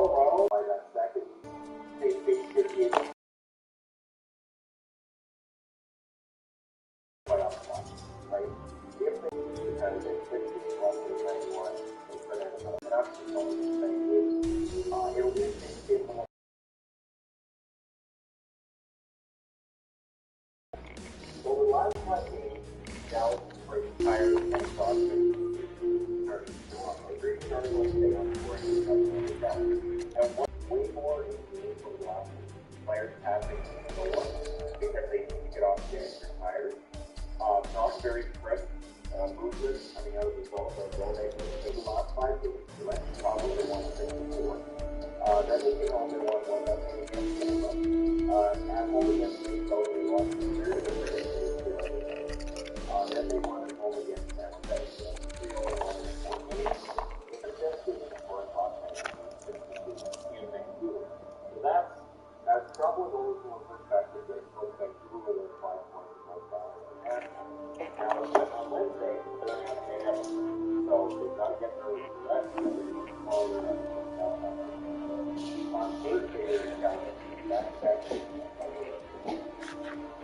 Colorado by that second, they should be able to playoff spot, right? If they because it's 15 less than 91, it's for them to go. And actually, only the same is, it'll be interesting to see. So the last 5 games, Dallas played tired and prospects started to go up. They really started to stay on scoring and way more in games for the last players having to go up because they need to get off getting tired. Not very crisp movements coming out of the zone. So the last 5 games, so that's probably one of the things for. Then they came home and won one that game against Tampa. At home against Minnesota, they lost the third of the then they won at home against San Jose. 3-0 in 4 games. And just giving the fourth offense in Vancouver. So that's probably only from a perspective that was Vancouver with 5 points most dollars. And now on Wednesday, they're going to have so they've got to get their rest. On Thursday, they're going to that's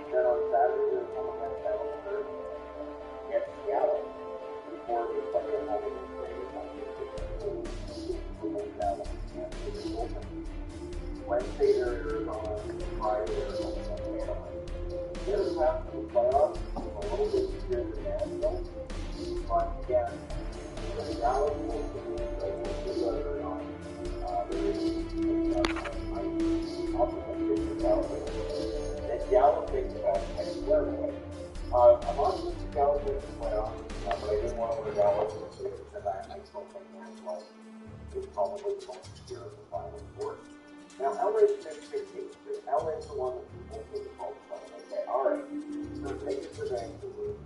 then on Saturday, they're home against San Jose. Against Seattle before we play at home against Vegas on Tuesday. Wednesday they're in Arizona, Friday they're home against Anaheim. Their path to the playoffs is a little bit easier than Nashville, but again, the Dallas will see whether or not there is optimistic about that Dallas takes back and square away. I'm not just Dallas in the playoffs, but I didn't want to wear Dallas because I still think Nashville is probably the most secure of the Final Four. Now, LA is the next 15. LA is the one that people think is most fun. They say, all right, so take it to Vancouver.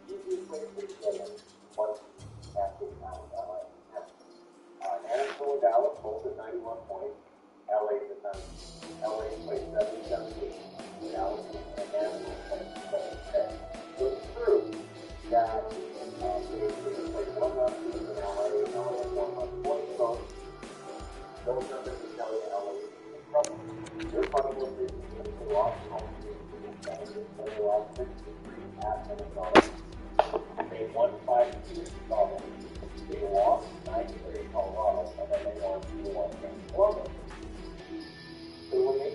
Easiest way to get in was casting now with LA. Nashville and Dallas both at 91 points. LA is at 90. LA played 77 games. Dallas and Nashville played 77. So it's true that they played 1 less season in LA and LA had 1 less point. So those numbers will tell you LA is in trouble. Their problem is they lost home games. They lost 63 at Minnesota. They won 5 to Chicago. They lost 9-3 in Colorado, and then they won 2-1 against Columbus. So when they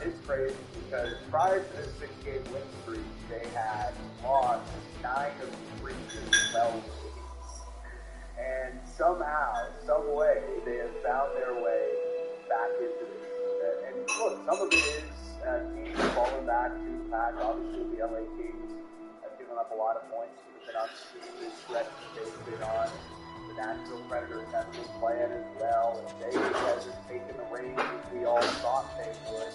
it's crazy because prior to this 6-game win streak, they had lost 9 of 3 12 games. And somehow, some way, they have found their way back into this. And look, some of it is teams falling back to the pack. Obviously, the LA Kings have given lot of points for the Canucks team this stretch they've been on. The Nashville Predators have been playing as well, and they guys are taking the reins as we all thought they would.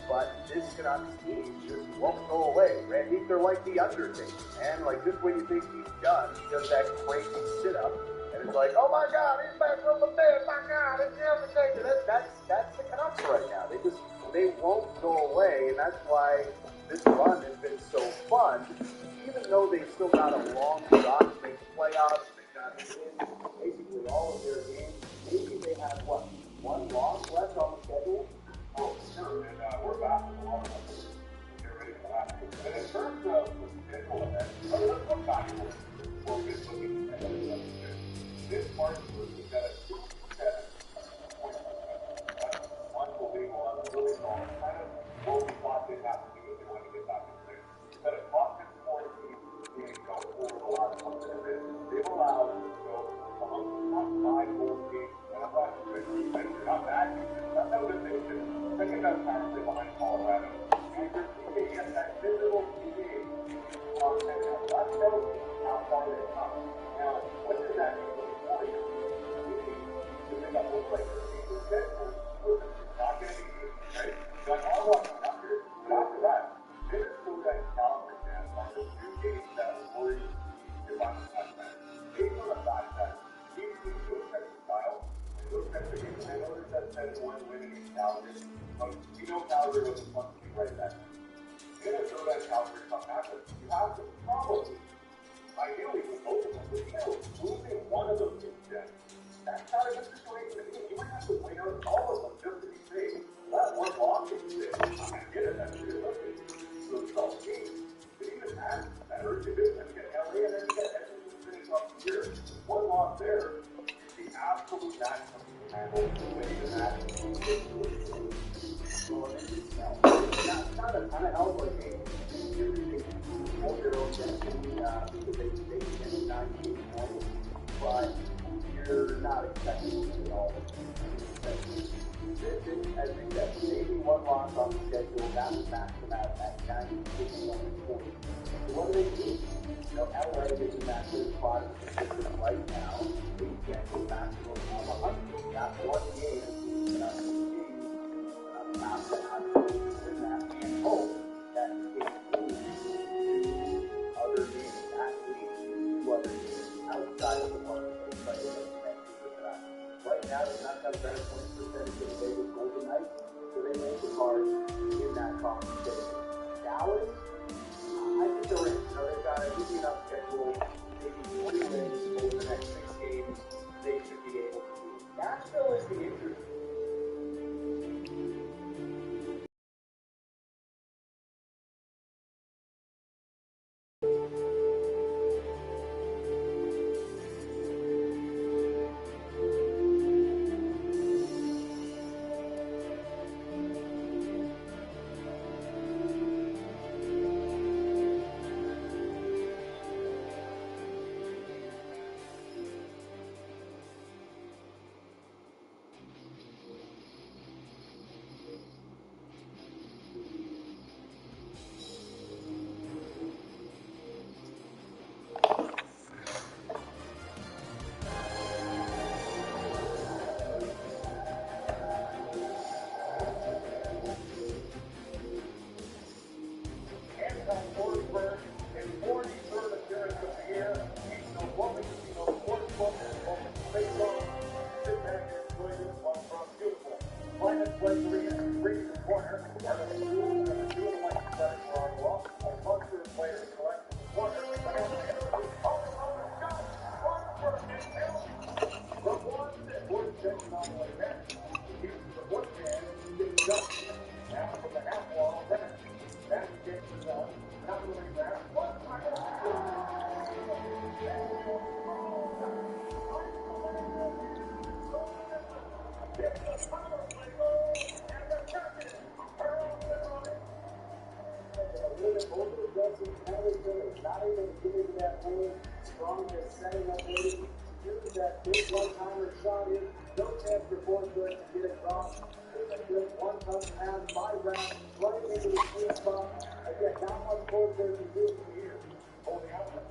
But this Canucks team just won't go away. Randy, they're like the Undertaker, man. Like, just when you think he's done, he does that crazy sit-up, and it's like, oh my God, he's back from the dead, my God, it's the Undertaker. That's the Canucks right now. They won't go away, and that's why this run has been so fun. Even though they've still got a long shot to make the playoffs, they've got to win basically all of their games. Maybe they have, one loss left on the schedule? Oh, sure, and we're back with a lot of numbers. Get ready for that. And in terms of the schedule event, let's look back before we get looking at the this March we've got a 2-7 point. That's unbelievable. That's really strong. Kind of what we thought they'd have to do if they wanted to get back in there. We've got a top 10 team being go over the last month and a bit. They've allowed them to go among the top 5 goal teams. And I'm not good defense. They're not bad defense. That's how good they've been. Second best power play behind Colorado. And their team has that physical team on 10 now. That tells you how far they've come. Now, what does that mean for you? You need to pick up those players. The schedule is not going to be easy, right? Like, I'll walk out here, but after that, Minnesota and Calgary, man, are the 2 games that worry you if I'm a touchdown. Based on the fact that we've seen those types of style, and those types of games, I know there's that 7-1 win against Calgary, but we know Calgary wasn't fun to be right then. Minnesota and Calgary come happen. You have to probably, ideally with both of them, but losing one of those games, then that's not a good situation to be in. You might have to win out all of them just to be safe. That one loss is big. I get it. That's realistic. So it's all games. But even that better to do. And you get LA and then you get Edmonton to finish off the year. One loss there is the absolute maximum you can handle when even that. Well, it's not a ton of elbow games. You hold your own destiny because they can 98 points, but you're not expecting to do all of it. As we said, maybe one loss on the schedule, that would max them out at 96 points. So what do they do? You know, LA is in that good spot in the position right now. They can't go maximum of 100. That's one game. After win that and hope that it includes other games, at least 2 other games outside of the one they play against Vancouver. Right now, they're not got a better point percentage than they with Golden Knights, so they make the cards in that competition. Dallas, I think they're in. They've got a easy enough schedule, maybe 20 wins over the next 6 games. They should be able to do it. Nashville is the interesting. Not able to get into that hole, strong as setting up ready. Use that big one-timer shot in. No chance for Forsberg to get it wrong. It's a good one-touch pass by Brown, right into the sweet spot. Again, not much Forsberg can do from here. Holding out the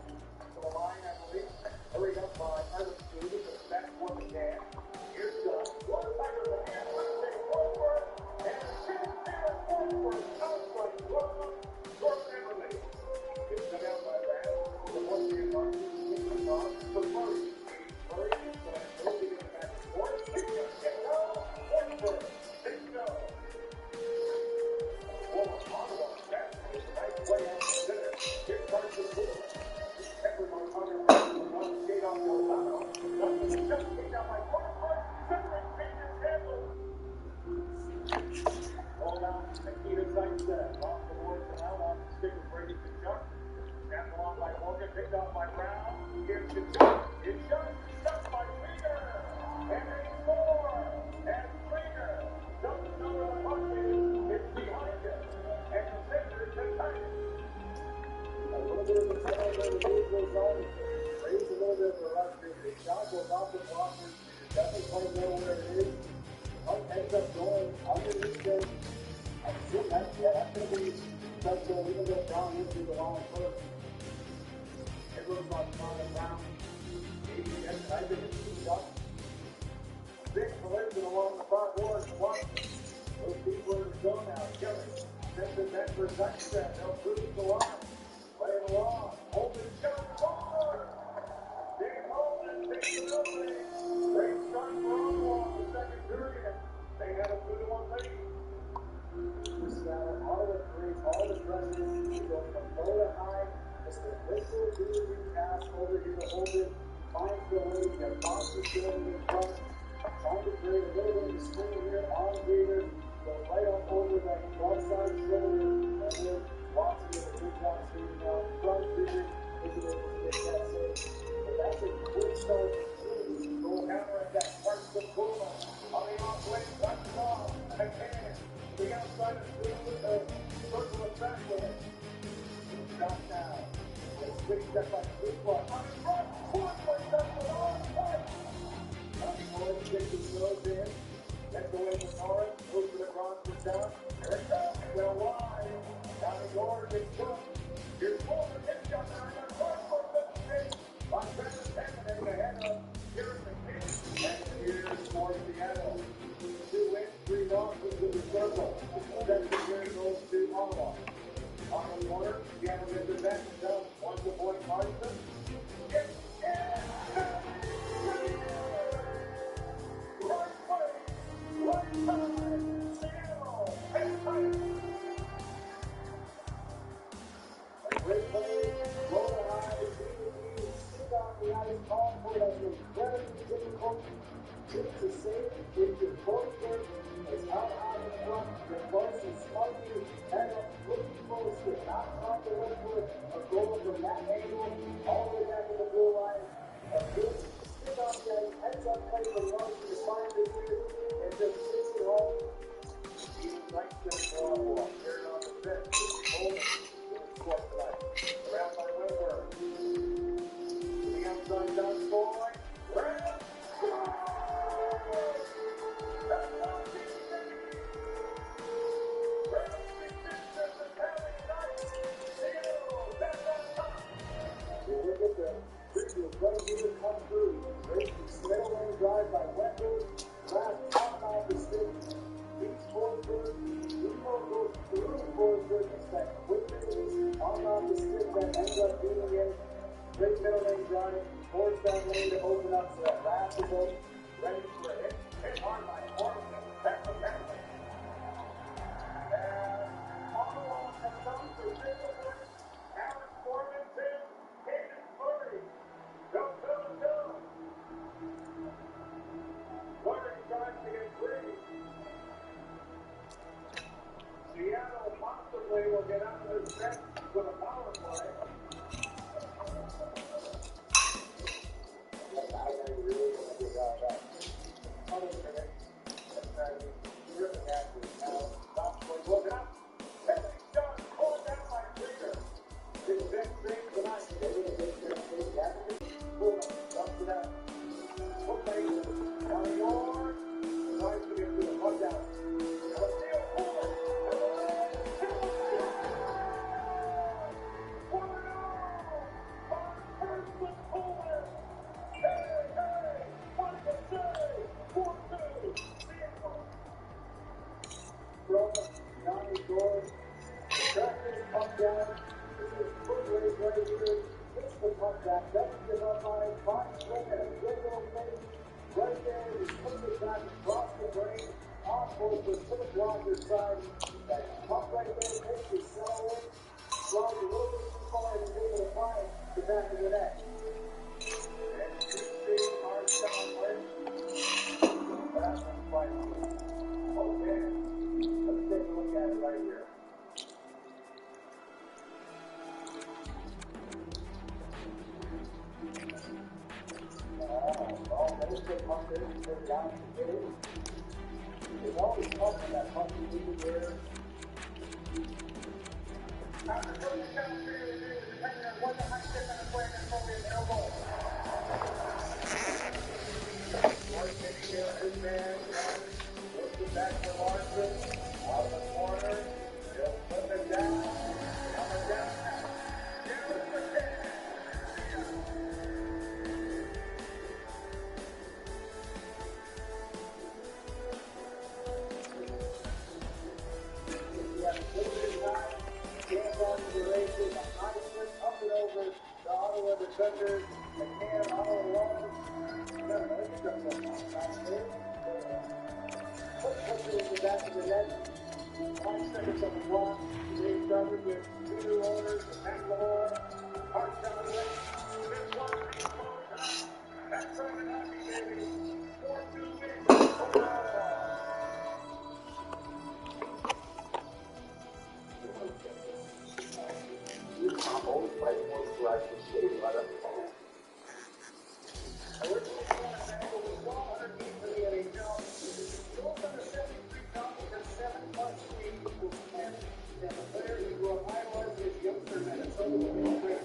stick with Brady Kachuk. Snapped along by Morgan, picked off by Brown. Here's Kachuk. It's shot by Krieger. And they score. And Krieger doesn't know where the puck is. It's behind him. And the center is tight. A little bit of a challenge on the neutral zone. Raise a little bit of a rush. The shot goes off the blocker. It doesn't quite know where it is. Puck ends up going underneath him. That's going to be successful, even though Brown into the line first. Everyone's on front of Brown. I think it's a shot. Big collision along the front boards. Those people in the zone now. Kelly sends it back for a touch set. They'll cruise the line. Play it along. Open shot. Forward. Dan Holden takes it over. Great start for Ottawa in the second period. They have a 2-1 lead. Ottawa creates all the pressure. You go from low to high. It's the whistle, do pass over here to hold it. Finds the lane. You got Foster still in front. Trying to create a little bit of spin here on Reader. Go right up over that front side shoulder. And then Watson with a good job shooting out front Reader. Is able to make that save. But that's a quick start. Go counter at that part of the Puma. On the off lane, cuts it off. Again. The outside is through with a circle of backhand. Shot now. Let's quick step by Sleepwalk. On the front. One way up the long point. Tommy Morris takes his nose in. Gets away from Norris. Moves it across the down. There it goes. Well wide. Tommy Morris is good. Here's Walter. Hit shot now. Got one for the pitch. On Travis Henry ahead of Kieran McKinney. And here's for Seattle. 2 wins, 3 losses with the circle. That's the year goes to Ottawa. On the corner, Seattle gets it back to down. Once the point Marston. Right place, right time. Seattle has tight. A great play, low to high, stick off the ice, call for it. Incredibly difficult. It's a save, it's a poster, it's out on the front, the close is smoky, and looking for a stick, not trying to look for a goal from that angle, all the way back to the blue line. A good stick off the ice, heads up play for Larson to find the lead, and just sits it home. Even right step for Ottawa, carried on the fifth, Holden, score tonight. Around by Whitworth. The outside down scoring, Graham, score! Come through. Great middle lane drive by Wendell. Last time off the stick. Beats Forsberg. Depot goes through Forsberg. It's that quick release on the stick that ends up being in. Great middle lane drive. Force that lane to open up so that last is open. Ready for a hit. Hit hard by Morrison. That's a penalty. And Ottawa comes up to Ridley. Alex Formanton. Hayden Fleury. Go. Fleury tries to get free. Seattle possibly will get out of this set with a power play. I really want to get out of that. Other than it, that's really accurate. Now, possibly look up. Penalty shot pulled down by Krieger. His best thing tonight. They didn't get their big accuracy. Pull up to that. Hook base. Down York. Tries to get to the puck down. Now, steal forward. From Johnny Gord, track this puck down. This is foot race right here. Hits the puck back, doesn't give up on it. Finds swing at a good little face. Right there, he puts it back across the brain. Off both to the blocker side. That puck right there takes his cell in. Slides a little bit too far and is able to find the back of the net. And you see our shot right. That's a fight. Okay. Let's take a look at it right here. puck there, you put it out, you get it. There's always puck in that puck you leave it there. After putting it down here, depending on what the high stick on the play, that's going to be an air ball. Mark taking care of his man, looks it back to Larson, out of the corner, he'll flip it down, coming down, down to the 10. Defenders, McCann all alone. Puts it in the back of the net. 5 seconds on the clock. They started with 2 owners, McLemore, Hart down the this one, that's on the hockey, baby. 4-2 win. Always play more strikes and skate right up the ball. Originally, Mantle was 100 games in the NHL. He also under 73 pounds with 7+ games. And the player who grew up Iowa is youngster Minnesota with great.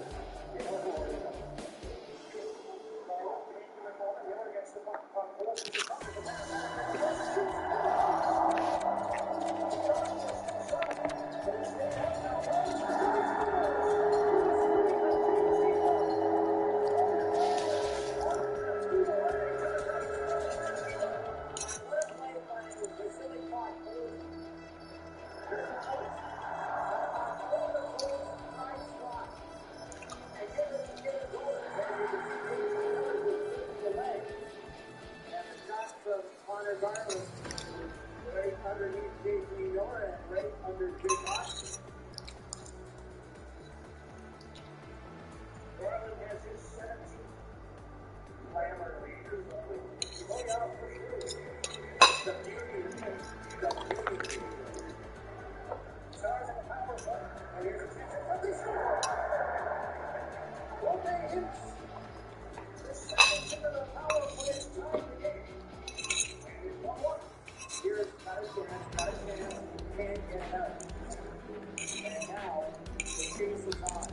Against the puck, right underneath J.P. Nora and right under Jake Austin. Garland has his 17th Glamour leaders. Oh, yeah, for sure. The beauty of it. The beauty. Stars in the power play. And here's a chance at the score. One day hits. The second into the power play is tied the game. And it's 1-1. Here's Tarzan, can't get it out. And now, the chase is on.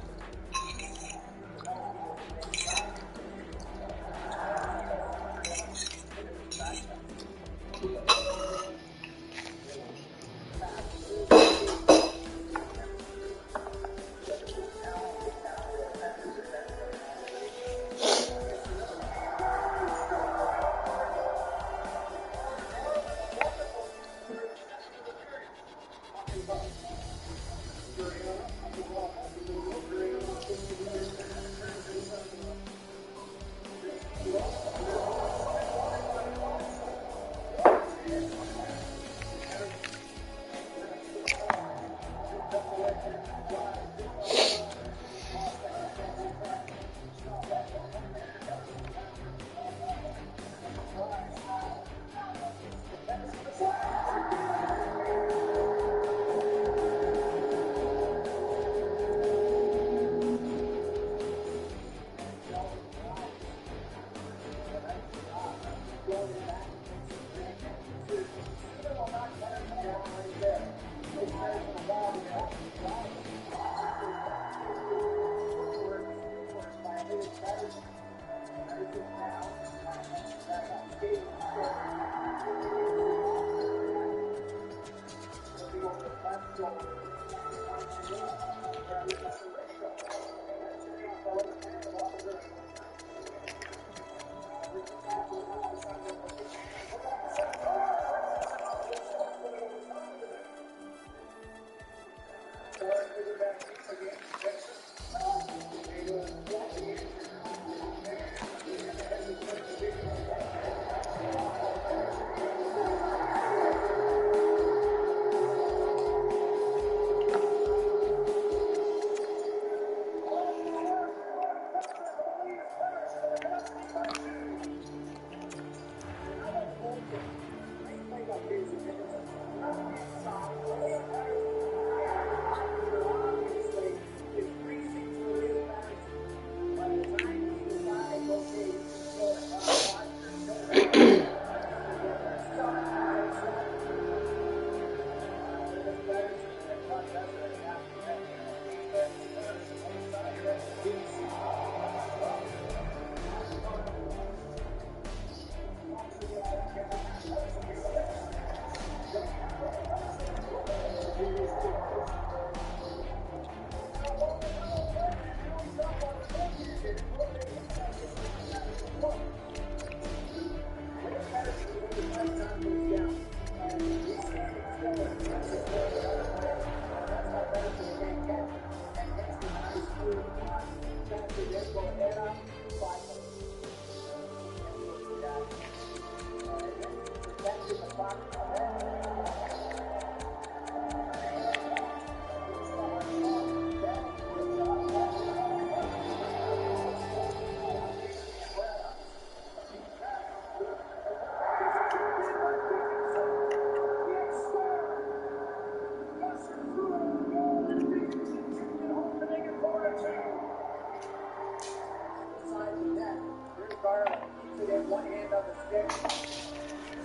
one hand on the stick,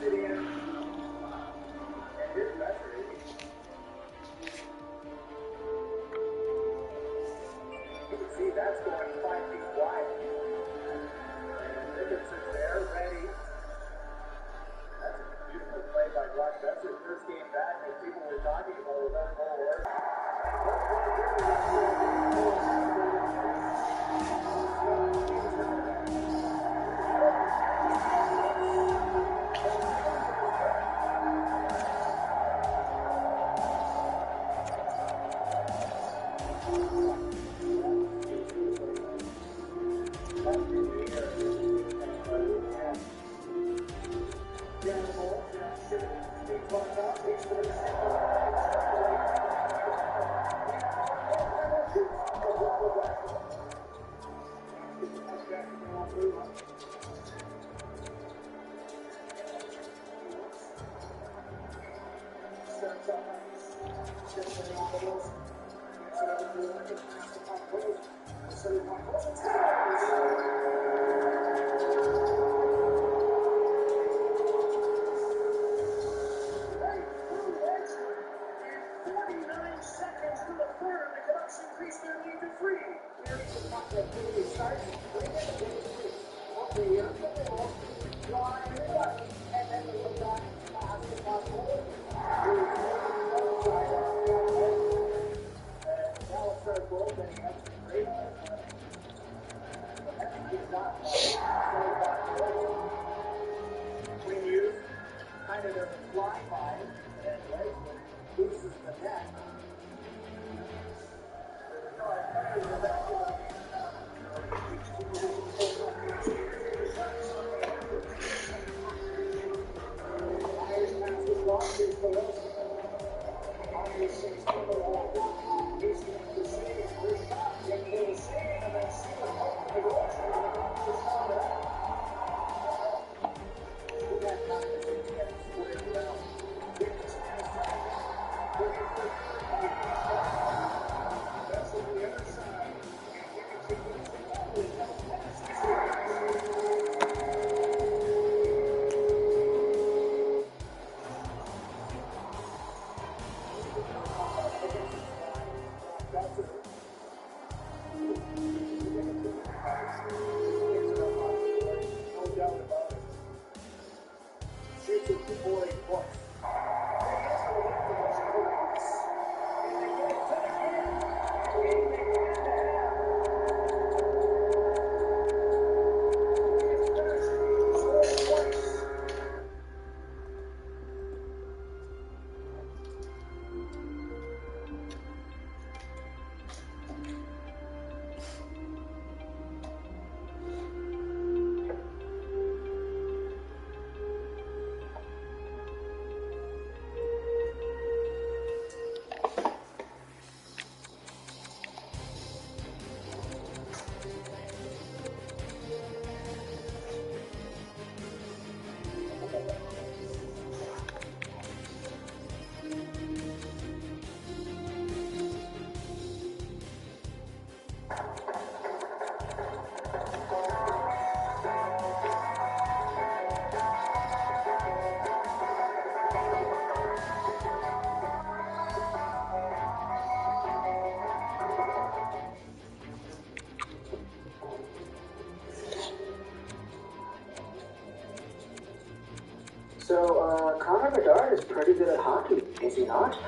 sitting in. And here's Becker. You can see that's going 5 feet wide. And Dickinson's there, ready. That's a beautiful play by Brock Besser. First game back, as people were talking about with that goal. So, Connor Bedard is pretty good at hockey, is he not?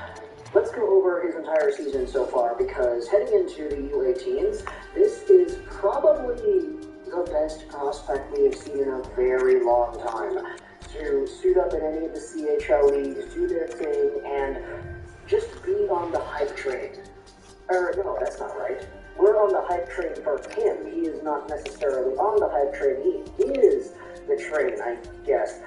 Let's go over his entire season so far, because heading into the U18s, this is probably the best prospect we have seen in a very long time. To suit up in any of the CHL leagues, do their thing, and just be on the hype train. No, that's not right. We're on the hype train for him. He is not necessarily on the hype train. He is the train, I guess.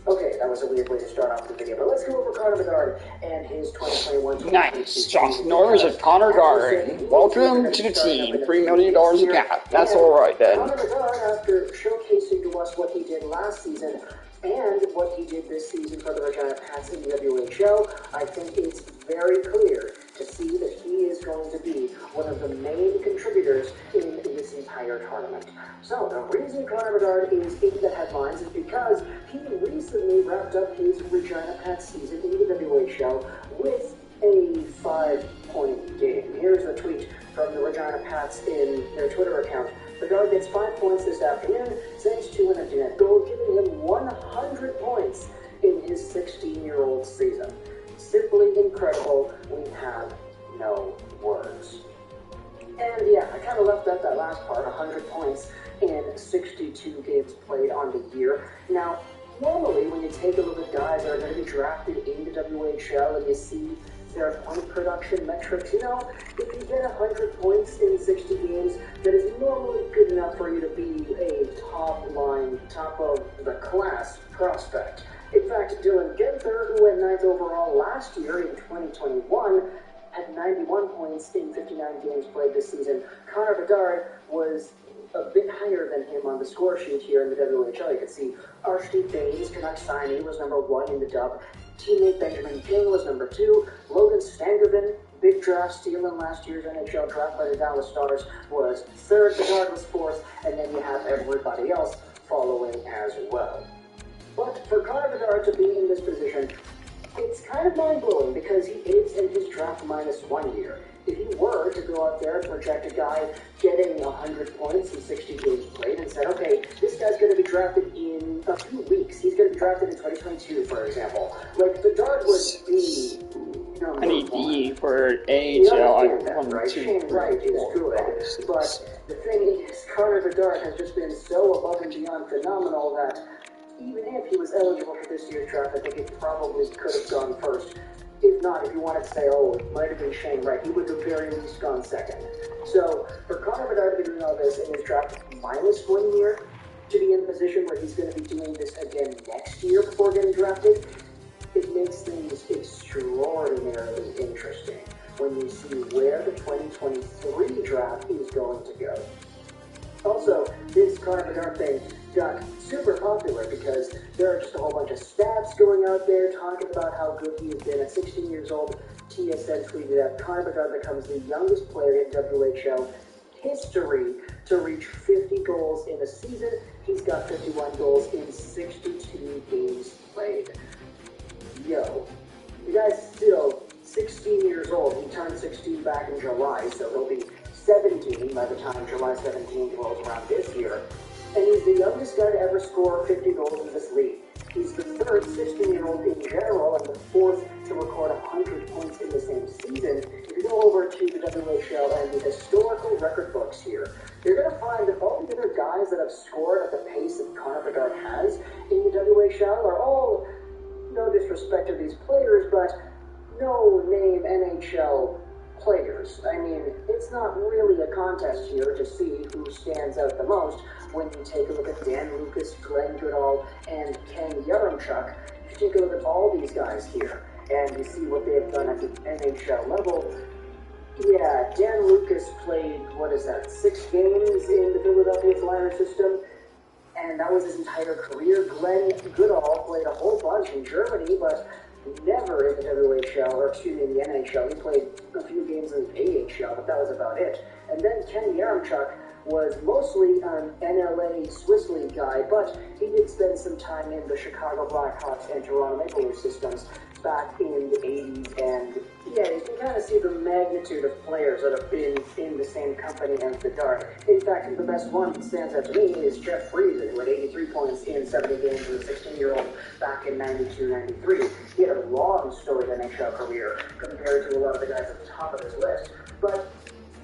Okay, that was a weird way to start off the video, but let's go over Connor Bedard and his 2021. Nice. Johnson Norris of Connor Garden. Welcome to the team. $3 million a cap. That's alright then. Connor Bedard, after showcasing to us what he did last season and what he did this season for the Regina Pats in the WHL, I think it's very clear to see that he is going to be one of the main contributors in this entire tournament. So the reason Connor Bedard is in the headlines is because he recently wrapped up his Regina Pats season in the WHL with a 5-point game. Here's a tweet from the Regina Pats in their Twitter account. Bedard gets 5 points this afternoon thanks to an empty net goal, giving him 100 points in his 16-year-old season. Simply incredible. We have no words. And yeah, I kind of left out that last part, 100 points in 62 games played on the year. Now, normally when you take a look at guys that are going to be drafted in the WHL and you see their point production metrics, you know, if you get 100 points in 60 games, that is normally good enough for you to be a top-line, top-of-the-class prospect. In fact, Dylan Genther, who went 9th overall last year in 2021, had 91 points in 59 games played this season. Connor Bedard was a bit higher than him on the score sheet here in the WHL. You can see Archie Baines, Canucks signee, was number 1 in the dub. Teammate Benjamin King was number 2. Logan Stangervin, big draft steal in last year's NHL draft by the Dallas Stars, was 3rd. Bedard was 4th, and then you have everybody else following as well. But for Connor Bedard to be in this position, it's kind of mind-blowing because he is in his draft -1 year. If you were to go out there and project a guy getting 100 points in 60 games played and said, okay, this guy's going to be drafted in a few weeks. He's going to be drafted in 2022, for example. Like, Bedard would be... I need D for AHL. I want right? to. Shane Wright is good, but the thing is, Connor Bedard has just been so above and beyond phenomenal that even if he was eligible for this year's draft, I think it probably could have gone first. If not, if you wanted to say, oh, it might have been Shane Wright, he would have very least gone second. So, for Connor Bedard to be doing all this in his draft -1 year, to be in a position where he's going to be doing this again next year before getting drafted, it makes things extraordinarily interesting when you see where the 2023 draft is going to go. Also, this Connor Bedard thing got super popular because there are just a whole bunch of stats going out there talking about how good he has been. At 16 years old, TSN tweeted out, Connor Bedard becomes the youngest player in WHL history to reach 50 goals in a season. He's got 51 goals in 62 games played. Yo, the guy's still 16 years old. He turned 16 back in July, so he'll be 17 by the time July 17 rolls around this year. And he's the youngest guy to ever score 50 goals in this league. He's the 3rd 16-year-old in general and the 4th to record 100 points in the same season. If you go over to the WHL and the historical record books here, you're going to find that all the other guys that have scored at the pace that Connor Bedard has in the WHL are all, no disrespect to these players, but no-name NHL players. I mean, it's not really a contest here to see who stands out the most when you take a look at Dan Lucas, Glenn Goodall, and Ken Yaremchuk. If you take a look at all these guys here, and you see what they've done at the NHL level, yeah, Dan Lucas played, 6 games in the Philadelphia Flyers system, and that was his entire career. Glenn Goodall played a whole bunch in Germany, but never in the WHL, or excuse me, in the NHL. He played a few games in the AHL, but that was about it. And then Ken Yaremchuk was mostly an NLA Swiss League guy, but he did spend some time in the Chicago Blackhawks and Toronto Maple Leaf systems back in the 80s, and yeah, you can kind of see the magnitude of players that have been in the same company as Bedard. In fact, the best one that stands out to me is Jeff Friesen, who had 83 points in 70 games as a 16-year-old back in 92-93. He had a long storied NHL career compared to a lot of the guys at the top of his list. But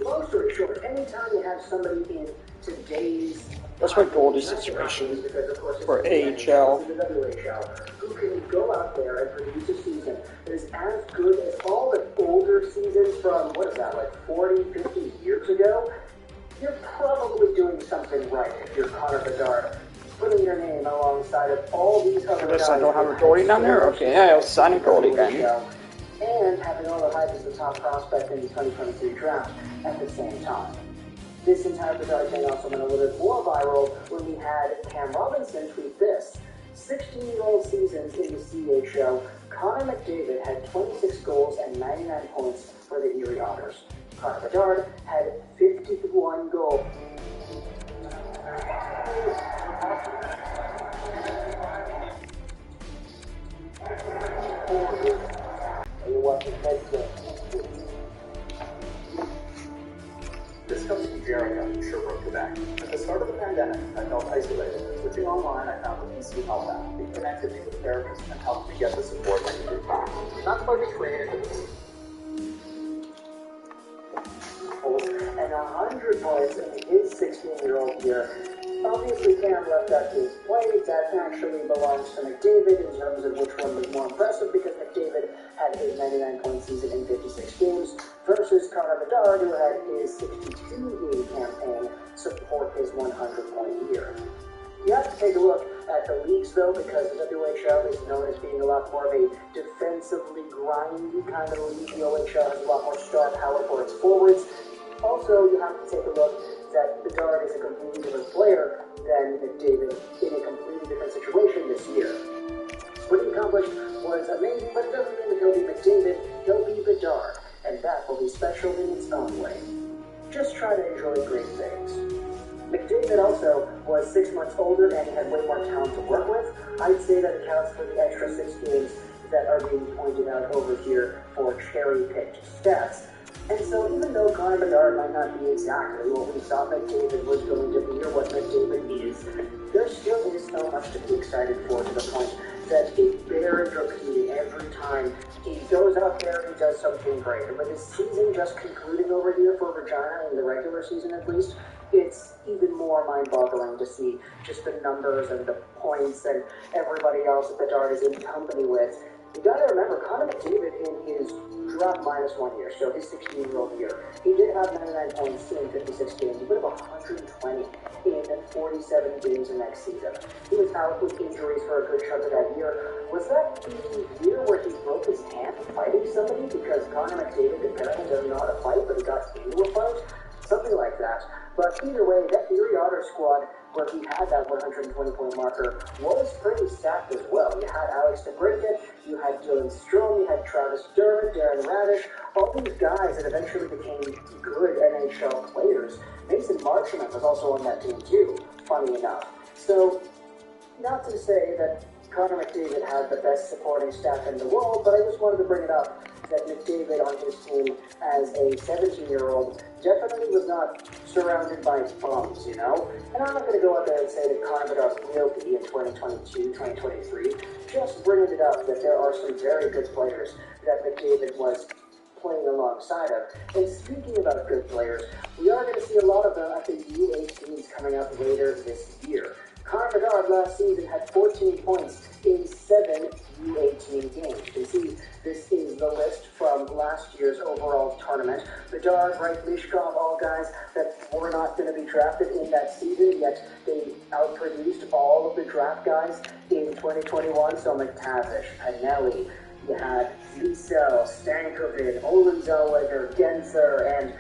long story short, anytime you have somebody in today's That's my Goldie situation for AHL. Who can go out there and produce a season that is as good as all the older seasons from, 40, 50 years ago, you're probably doing something right if you're Connor Bedard, putting your name alongside of all these other guys. I don't have a Goldie down there? Okay, I'll sign a Goldie then. And having all the hype as the top prospect in the 2023 draft at the same time. This entire Bedard thing also went a little bit more viral when we had Cam Robinson tweet this. 16-year-old seasons in the CHL, Connor McDavid had 26 goals and 99 points for the Erie Otters. Connor Bedard had 51 goals. This comes from Jeremy up in Sherbrooke, Quebec. At the start of the pandemic, I felt isolated. Switching online, I found the PC Health app. It connected me with therapists and helped me get the support I needed. That's why we created it. And 100 points in his 16-year-old year. Obviously, Cam left out his play. That actually belongs to McDavid in terms of which one was more impressive, because McDavid had his 99-point season in 56 games versus Connor Bedard, who had his 62-game campaign support his 100-point year. You have to take a look at the leagues, though, because the WHL is known as being a lot more of a defensively grindy kind of league. The OHL has a lot more star power for its forwards. Also, you have to take a look that Bedard is a completely different player than McDavid in a completely different situation this year. What he accomplished was amazing, but it doesn't mean that he'll be McDavid, he'll be Bedard, and that will be special in its own way. Just try to enjoy great things. McDavid also was 6 months older and he had way more talent to work with. I'd say that accounts for the extra 6 games that are being pointed out over here for cherry-picked stats. And so even though Connor Bedard might not be exactly what we thought McDavid was going to be or what McDavid is, there still is so much to be excited for, to the point that it bears repeating every time he goes out there and he does something great. And with his season just concluding over here for Regina, in the regular season at least, it's even more mind-boggling to see just the numbers and the points and everybody else that Bedard is in company with. You gotta remember, Connor McDavid in his draft minus 1 year, so his 16-year-old year, he did have 99 points in 56 games. He would have 120 in 47 games the next season. He was out with injuries for a good chunk of that year. Was that the year where he broke his hand fighting somebody because Connor McDavid apparently doesn't know how to fight, but he got into a fight? Something like that. But either way, that Erie Otter squad, where he had that 120-point marker, was pretty stacked as well. You had Alex DeBrincat, you had Dylan Strome, you had Travis Dermott, Darren Radish, all these guys that eventually became good NHL players. Mason Marchment was also on that team too, funny enough. So, not to say that Connor McDavid had the best supporting staff in the world, but I just wanted to bring it up that McDavid on his team as a 17-year-old definitely was not surrounded by bums, you know? And I'm not going to go out there and say that Connor Bedard will be in 2022, 2023, just bringing it up that there are some very good players that McDavid was playing alongside of. And speaking about good players, we are going to see a lot of them at the U18s coming up later this year. Connor Bedard last season had 14 points in 7 U18 games. You can see this is the list from last year's overall tournament. Bedard, Wright, Mishkov, all guys that were not going to be drafted in that season, yet they outproduced all of the draft guys in 2021. So McTavish, Pinelli, you had Wiesel, Stankovic, Olin Zellweger, Genser, and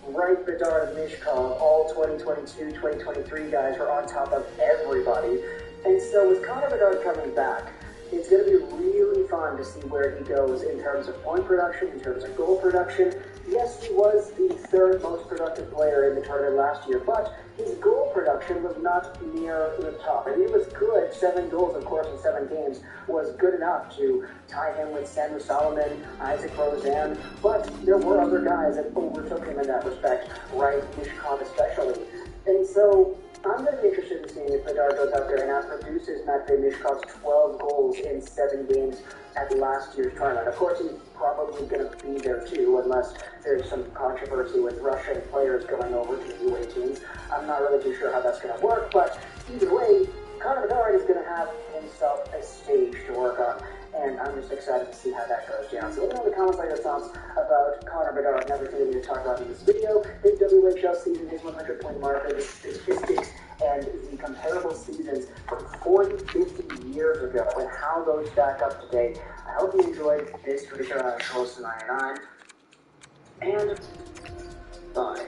Wright, Bedard, Mishkov, all 2022, 2023 guys were on top of everybody. And so with Connor Bedard coming back, it's going to be really fun to see where he goes in terms of point production, in terms of goal production. Yes, he was the third most productive player in the tournament last year, but his goal production was not near the top. I mean, it was good. 7 goals, of course, in 7 games was good enough to tie him with Samu Solomon, Isaac Rozan, but there were other guys that overtook him in that respect, right? Mishkov especially. And so I'm going to be interested in seeing if Bedard goes out there and outproduces Matvei Mishkov's 12 goals in 7 games at last year's tournament. Of course, he's probably going to be there too, unless there's some controversy with Russian players going over to the U18s. I'm not really too sure how that's going to work, but either way, Connor Bedard is going to have himself a stage to work on, and I'm just excited to see how that goes down. So let me know in the comments your thoughts about Connor Bedard and everything we need to talk about in this video. His WHL season, his 100-point marker, the statistics, and the comparable seasons from 40, 50 years ago, and how those stack up today. I hope you enjoyed this video on Close to 99, and bye.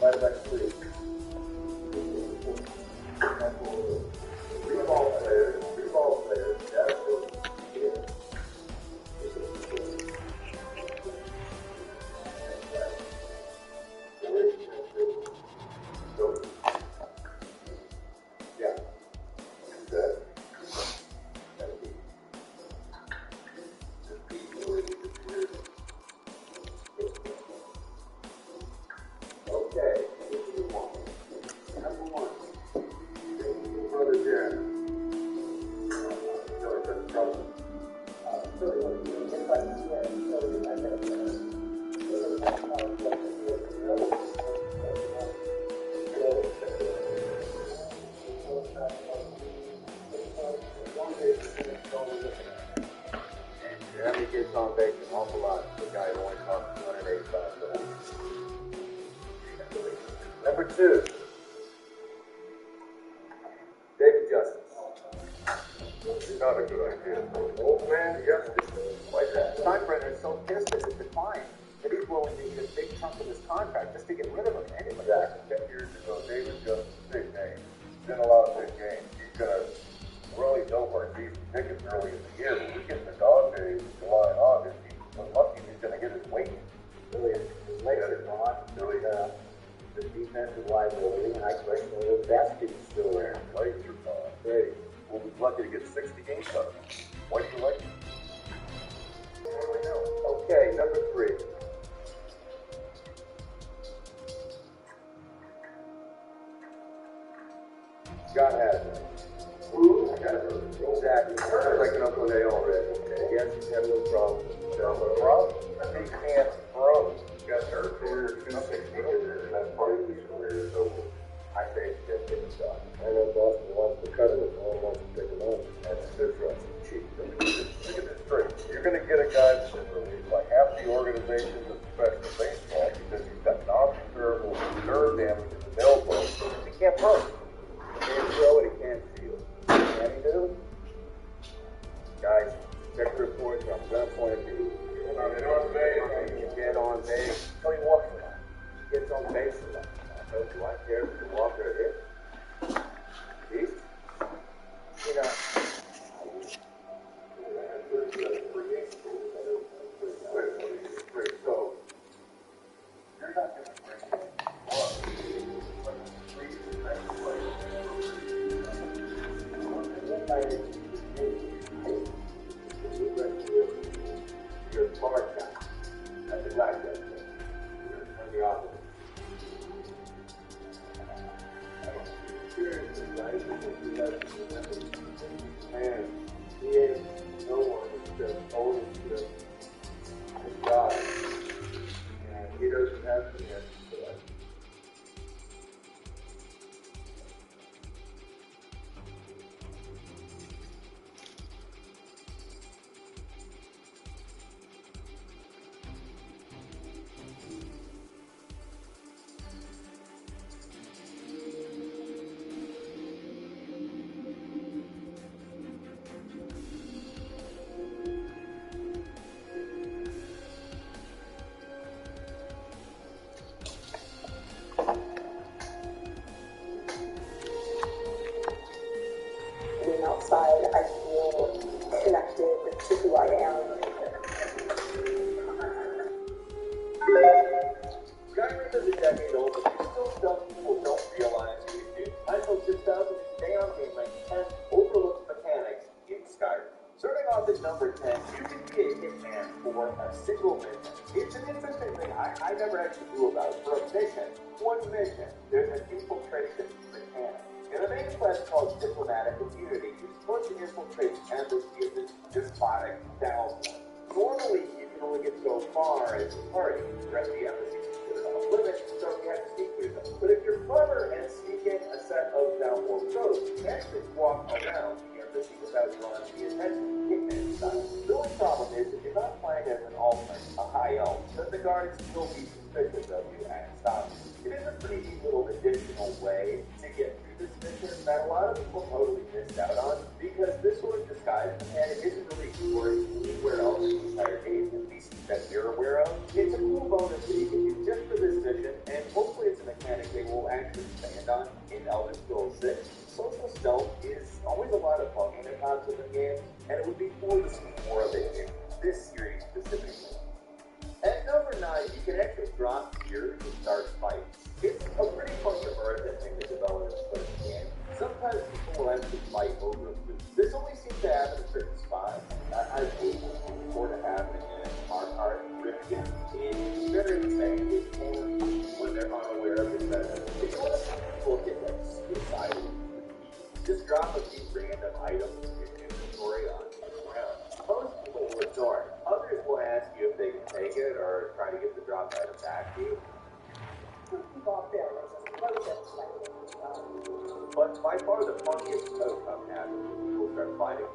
divided by 3. Three ball players, that's what it is. Yeah. Good. Okay. Number 1. Brother Jared. Jeremy gets on base an awful lot. The guy who only costs $285. Number 2, David Justice. Not a good idea. Old man Justice. Like that. Steinbrenner is so pissed at his decline that he's willing to eat a big chunk of his contract just to get rid of him anyway. Exactly. 10 years ago, David Justice, big name. He's in a lot of big games. He's going to really know where season tickets early in the year. When we get the dog days, July and August, he's lucky he's going to get his weight. Really, his legs are gone. Really, the defensive liability, and I question whether the basket is still there. Legs are gone. Great. We'll be lucky to get 60 games out of him. Why do you like him? Okay, number 3. Scott Hadley. Exactly. Sounds like an Uncle A already. Yes, he's having no problem. No problem? He can't throw. He got hurt career 260 years. That's part of his career. So I say it's just getting shot. I know Boston wants to cut him, but no one wants to pick him up. That's good for us. Cheap. Look at this straight. You're going to get a guy that's been released by half the organizations of professional baseball because he's got non-curable nerve damage in the elbow. He can't throw. He can't throw it, he can't field. Can he do? Guys, check the reports. I'm going to point at you. Get on base. Tell me what. He gets on base a lot. Do I care if you walk or hit? He's, you know. So, you're not going to bring it. You're a smart guy. That's a black guy. You're the opposite. Man, he is no one who's just ownership his God. And he doesn't have the answer to that. Outside, I feel connected to who I am. Skyrim is a decade old, but there's still stuff people don't realize we do. ISO 6000 is down game rank 10 overlooked mechanics in Skyrim. Starting off at number 10, you can be a hitman for a single mission. It's an interesting thing I never actually knew about it. For a mission, one mission, there's an infiltration mechanic. In a main quest called Diplomatic Immunity, you're supposed to infiltrate the embassy of this despotic downfall. Normally, you can only get so far as a party. The rest of the embassy is considered off limits, so you have to sneak through them. But if you're clever and sneak in a set of downward roads, you can actually walk around the embassy without drawing the attention. Hitman style. The only problem is, if you're not playing as an alternate, a high elf, then the guards will be suspicious of you and stop you. It is a pretty neat little additional way to get through this mission that a lot of people totally missed out on, because this sort of disguise mechanic isn't really explored anywhere else in the entire game, at least that you're aware of. It's a cool bonus that you can use just for this mission, and hopefully it's a mechanic end on in Elder Scrolls 6, social stealth is always a lot of fun when it comes to the game, and it would be cool to see more of it in this series specifically. At number 9, you can actually drop gear to start fights. It's a pretty fun immersive thing the developers put in the game. Sometimes people will actually fight over food. This only seems to happen in certain spots. I've seen it before to happen in our Rifkin. It's very insane. It's when they're unaware of it. If you want to see people get like suicidal, just drop a few random items in your inventory on the ground. Most people will ignore it. Others will ask you if they can take it or try to get the dropped item back to you. But by far the funniest outcome happens when people start fighting.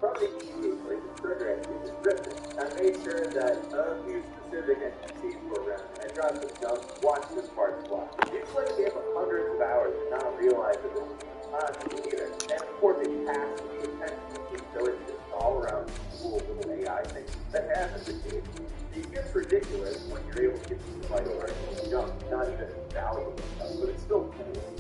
Probably the easiest way to trigger it is Rifkin. I made sure that a few specific NPCs were around and I dropped some jump, watch this part fly. You play the game for hundreds of hours and not realize that this is not either. And of course it has to be attention, so it's just all around cool little AI things that happens in games. It gets ridiculous when you're able to get to the fight over and jump, not even valuable stuff, but it's still cool.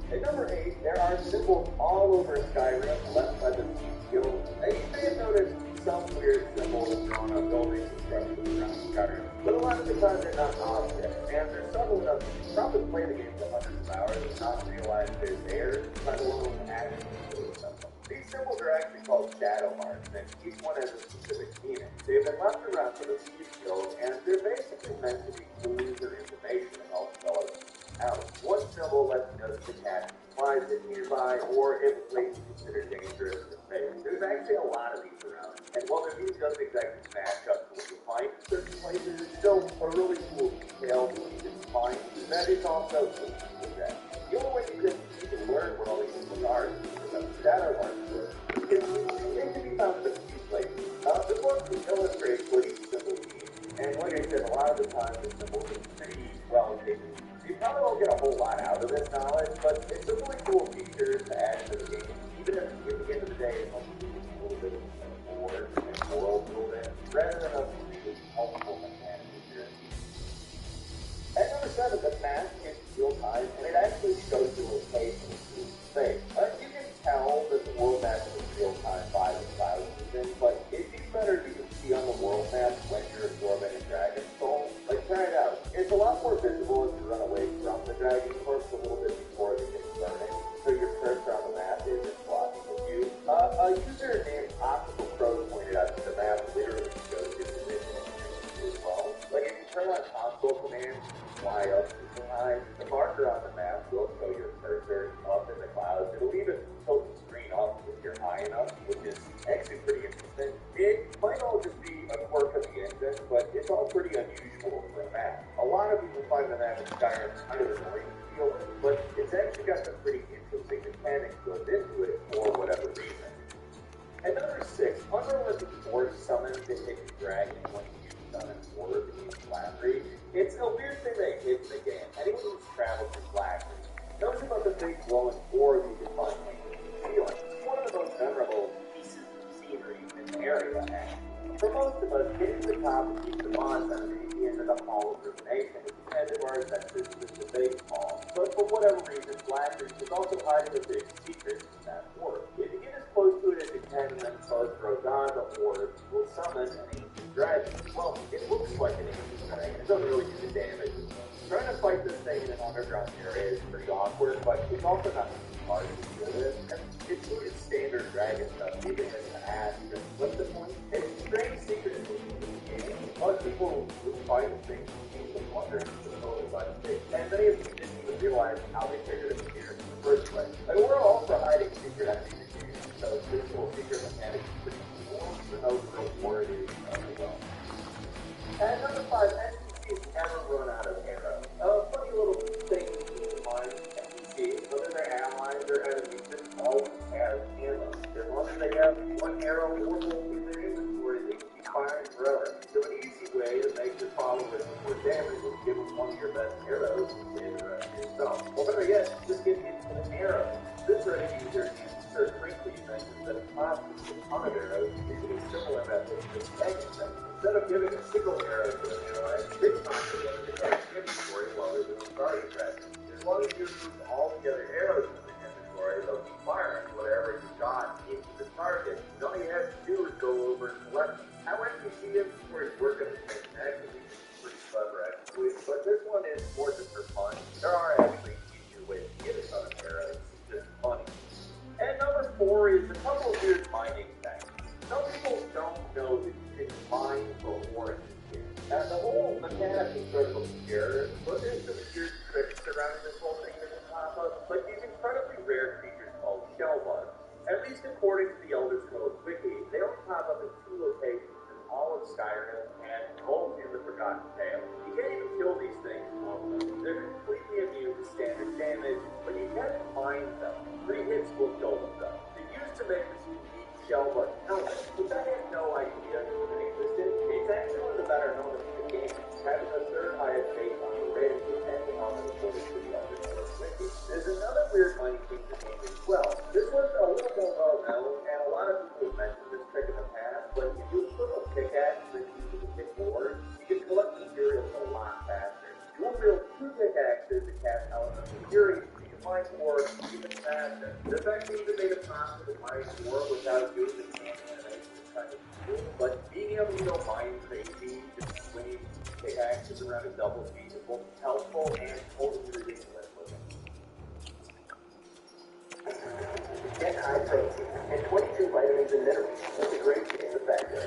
At number 8, there are symbols all over Skyrim left by the guild. Now you may have noticed some weird symbols drawn on buildings and structures around Skyrim, but a lot of the time they're not objects, and they're subtle enough that you can probably play the game for hundreds of hours and not realize they're there, let alone actually doing something. These symbols are actually called shadow marks, and each one has a specific meaning. They've been left around for the Thieves Guild, and they're basically meant to be clues or information to help develop out. One symbol lets you know that the cat flies in nearby, or if a place is considered dangerous or safe. There's actually a lot of these around, and while the view doesn't exactly match up to what you find in certain places, it's still a really cool detail when you can find that is also cool with that. The only way you can learn what all these symbols are is from shadow marks. They can be found in a few places. The book illustrates what each symbol means, and like I said, a lot of the time the symbols are pretty well hidden. You probably won't get a whole lot out of this knowledge, but it's a really cool feature to add to the game. Even if at the end of the day, it's only a little bit of board and world building, rather than a really helpful mechanic here. At number 7, the map is real time, and it actually shows you a place in space. You can tell that the world map is real time by the cloud season, but it'd be better if you could see on the world map when you're absorbing a dragon soul. Like, try it out. It's a lot more visible if you run away from the dragon corpse a little bit before it gets burning, so your cursor on the map isn't blocking the view. A user named Optical Pro pointed out that the map literally shows your position as well. Like, if you turn on console commands and fly up super high, the marker on the map will show your cursor up in the clouds. It'll even tilt the screen up if you're high enough, which is actually pretty interesting. It might all just be a quirk of the engine, but it's all pretty unusual for a map. A lot of people find the map in Skyrim kind of annoying to deal with, but it's actually got some pretty interesting mechanics built into it for whatever reason. At number 6, unrealistic force summons the hidden dragon when you use summon order to use flattery. It's a weird thing they hid in the game. Anyone who's traveled through flattery knows about the big glowing orb you can find in the ceiling. It's one of the most memorable pieces of scenery in the area, and for most of us, getting to the top and keep the boss underneath the end of the Hall of Rumination is the end of our adventures with the base hall. But for whatever reason, Flattery is also hiding a big secret in that orb. If you get as close to it as you can and then buzz throws on, the orb will summon an ancient dragon. Well, it looks like an ancient dragon. It doesn't really do the damage. Trying to fight this thing in an underground area is pretty awkward, but it's also not hard to deal with. And it's really standard dragon stuff, even in the ass. What's the point? It's a strange secret in the game. Most people who find the thing seem to wonder if it's totally by mistake. And many of you didn't even realize how they figured it here in the first place. Like, we're all for hiding secret enemies in games, so this little secret mechanic is pretty cool, even though the reward is well. And number 5, NPCs never run out of arrows. Funny little thing to keep in mind, NPCs, whether they're allies or enemies, just always have ammo. As long as they have one arrow or more in their inventory, they can keep firing forever. So an easy way to make your followers more damage is give them one of your best arrows and save the rest for yourself. Or better yet, just give them an arrow. This Reddit user uses certain quickly mentions that it's possible to get a ton of arrows using a similar method to tagging them. Instead of giving a single arrow to an ally, they find the inventory while they're doing guarding practice. As long as you either. But there's some weird tricks surrounding this whole thing that can pop up, like these incredibly rare creatures called shell bugs. At least according to the Elder Scrolls Wiki, they only pop up in 2 locations in all of Skyrim and both in the Forgotten Tale. You can't even kill these things normally. They're completely immune to standard damage, but you can mine them. 3 hits will kill them though. They're used to make this unique shell bug helmet, which I had no idea even existed. It's actually one of the better known in the game, having the 3rd highest base on the rating, depending on the reported for the Elder Scrolls Wiki. There's another weird mining thing in the game as well. This one's a little more well known, and a lot of people have mentioned this trick in the past, but if you put a pickaxe that uses a bit more, you can collect materials a lot faster. You won't wield 2 pickaxes to cast elements of fury, you can mine more even faster. The fact that even made it possible to mine more without doing the animation is kind of cool, but being able to go mine crazy, just swinging pickaxes around a double speed is both helpful and totally ridiculous looking. Get high protein and 22 vitamins and minerals with a great taste of factor.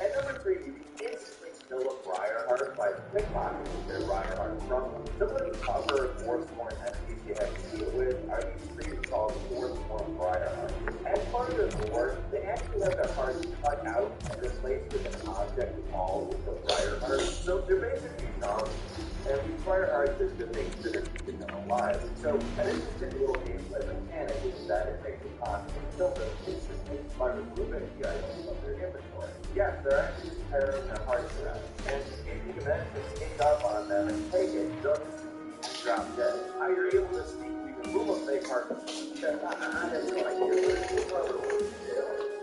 At number 3, you can instantly kill a Briarheart by pickpocketing their Briarheart from them. Some of the other Forsworn enemies you have to deal with are these creatures called Forsworn Briarheart. As part of their lore, they actually have their hearts cut out and replaced with an object called the Briarheart. So they're basically zombies. And these Briarhearts are the things that are keeping them alive. So an interesting little gameplay mechanic is that it makes it possible to kill them instantly by removing the items from their inventory. Yes, they're actually just tearing their hearts around. And if you eventually sneak up on them and take it, they'll just drop dead. How you're able to sneakily remove a fake heart from the chest, I have no idea. It's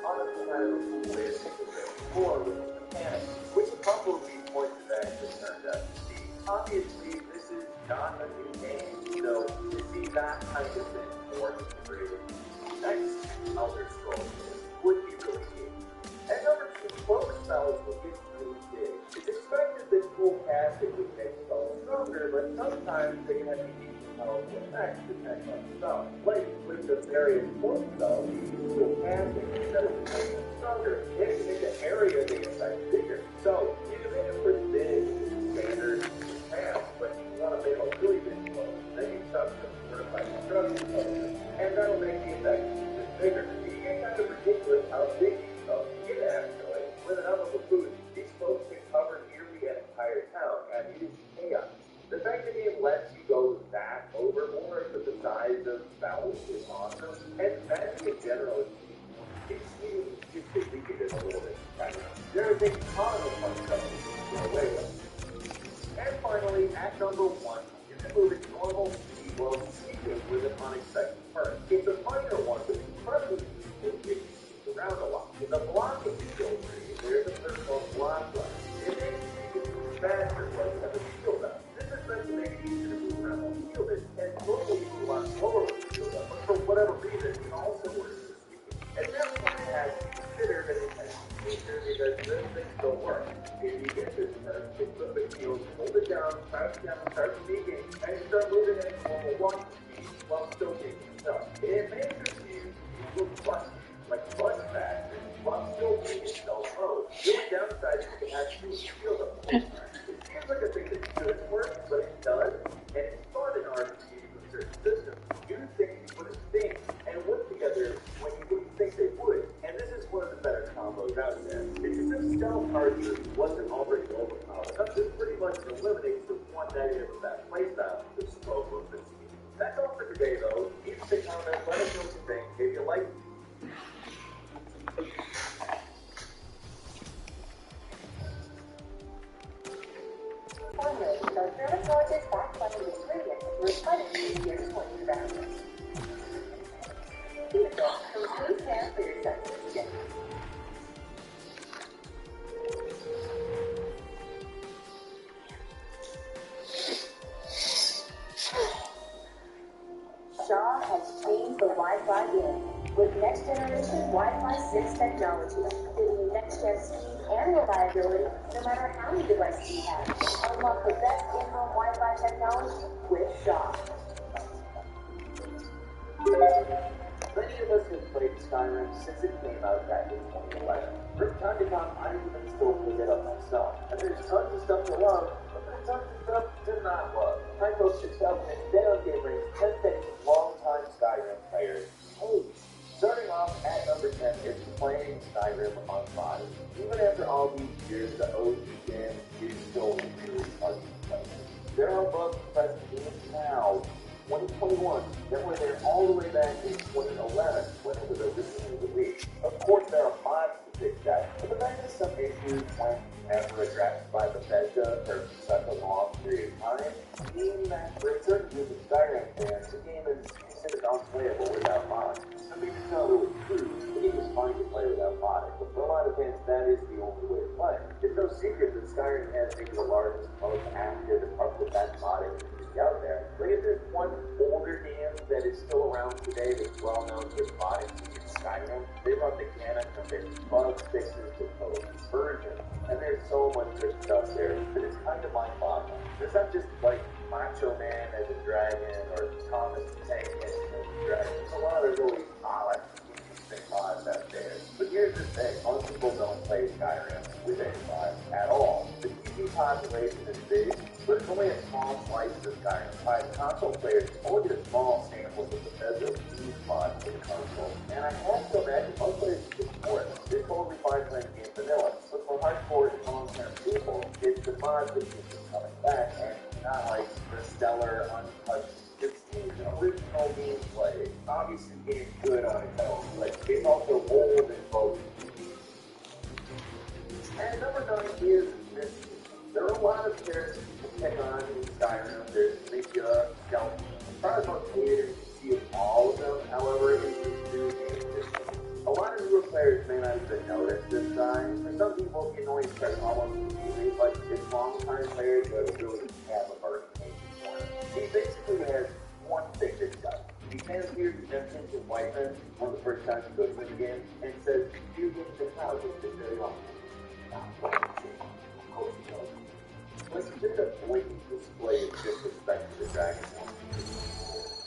honestly kind of a cool way to think of it. Or with the mechanics, which a couple of these voices actually turned out to be. Obviously, this is not a new game, so to see that kind of thing more integrated next Elder Scrolls would be really key. At number 2, cloak spells will get really big. It's expected that full casting would make spells stronger, but sometimes they can have unique and powerful effects depending on the spell. Like with the various cloak spells, you use full casting instead of making them stronger. They can make the area they affect bigger. So, you can make it pretty big, standard, but you want to make a really big close. Then you start to certify construction closes, and that'll make the effect even bigger. You get kind of ridiculous how big these closes get actually. With enough of a boost, these closes can cover nearly an entire town, and it is chaos. The fact that it lets you go that overboard with the size of spells is awesome, and magic in general is just to leave it a little bit. There is a ton of fun stuff you can go away with. And finally, at number 1, you can move at normal speed while sneaking with an unexpected turn. It's a minor one, but incredibly useful if you move around a lot. In the blocking skill tree, there's a third called block run. It makes you move faster when you have a shield up. This is meant to make it easier to move around while shielded, and normally you move a lot slower with the shield up, but for whatever reason, it also works for sneaking. And this one has to be considered an intense feature because this thing still works. If you get this turn, it's a big deal. Hold it down, start speaking, and you start moving at a normal walking speed while still taking yourself. It makes your speed move like bus faster, while still being in stealth mode. The only downside is you have to shield up the whole time. It seems like a thing that should work, but it does, and it's fun in RPG with certain systems. You think you put a thing and work together when you wouldn't think they would, and this is one of the better combos out there. It's as if stealth archery wasn't already overpowered. This pretty much eliminates the one negative of that playstyle, the slow movement. That's all for today, though. Leave us a comment, let us know what you think. If you like Formulated our dermatologist back-funded ingredients replenishes your skin boundaries. Beautiful, complete care for your sensitive skin. Shaw has changed the Wi-Fi game with next-generation Wi-Fi 6 technology, giving you next-gen speed and reliability no matter how many devices you have. Unlock the best in-home Wi-Fi technology with Shaw. Many of us have played Skyrim since it came out back in 2011. From time to time, I even still pick it up myself. And there's tons of stuff to love, but there's tons of stuff to not love. Hi folks, it's Falcon, and today on Game Rings, 10 things long-time Skyrim players hate. Starting off at number 10 is playing Skyrim on 5. Even after all these years, the OG game is still really fun to play. There are bugs present even now, 2021, that were there all the way back in 2011 when it was originally released. Of course, there are mods to fix that, but the fact that some issues weren't ever addressed by Bethesda for such a long period of time mean that for a certain group of Skyrim fans, the game is considered unplayable without mods. I mean, it's not really true. The game is fine to play without modding, but for a lot of fans, that is the only way to play. It's no secret that Skyrim has maybe the largest, most active, and up-to-date modding community out there. But if there's one older game that is still around today that's well known for its modding, it's Skyrim. They run the gamut from their bug fixes to total conversion, and there's so much good stuff there that it's kind of mind-boggling. It's not just like Macho Man as a dragon or Thomas the Tank as a dragon. There's a lot of really odd, interesting mods out there. But here's the thing, most people don't play Skyrim with any mods at all. The PC population is big, but it's only a small slice of Skyrim. By console players, only get a small sample of the Bethesda use mods for the console. And I have to imagine most players just ignore it. They're totally fine playing game vanilla. But for hardcore and long-term people, it's the mods that keep them coming back, and not like the stellar, untouched, it's the original gameplay. Obviously, the game's good on its own, but it's also old and both. And number 9 is Misty. There are a lot of characters to pick on in Skyrim. There's Mika, Skeleton. Probably the most hated you see of all of them, however, is this new game system. A lot of newer players may not even notice this sign. For some people, the annoyance starts almost immediately, but it's long-time players that really have a burning hatred for him. He basically has one thing that he does. He stands here to Neptunes and Whiteman on the first time he goes in the game and says, "You get the cloud just been very long." It's just a blatant display of disrespect to the dragon.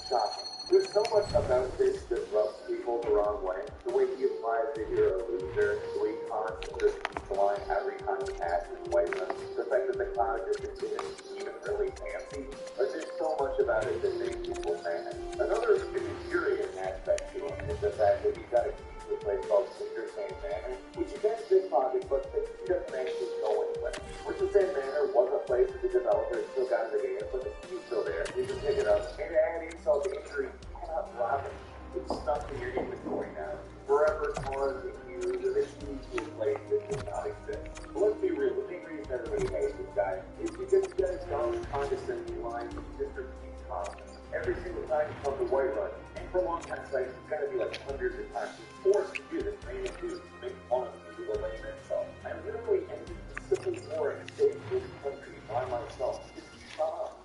Shocking. There's so much about this that rubs people the wrong way. The way he applies that you're a loser, the way he constantly just keeps lying every time he passes Whiteman, the fact that the cloud just isn't even really fancy. Like, there's so much about it that makes people mad. Another infuriating aspect to him is the fact that he's got a key to a place called Cinder Sand Manor, which is in this project, but he doesn't actually go anywhere. Cinder Sand Manor was a place that the developers still got in the game, but the key's still there. You can pick it up, and to add insult to injury, you cannot drop it. It's stuck in your inventory now. Forever on the use of a key to a place that does not exist. But let's be real, the main reason everybody hates this guy is because he got his own condescending line from just repeats constantly. Every single time you come to Whiterun, and for long-time sites, it's got to be like hundreds of times. He's forced to do this, and he do to make fun of me with a lame insult. I literally ended the Civil War and saved this country by myself. Just shut up.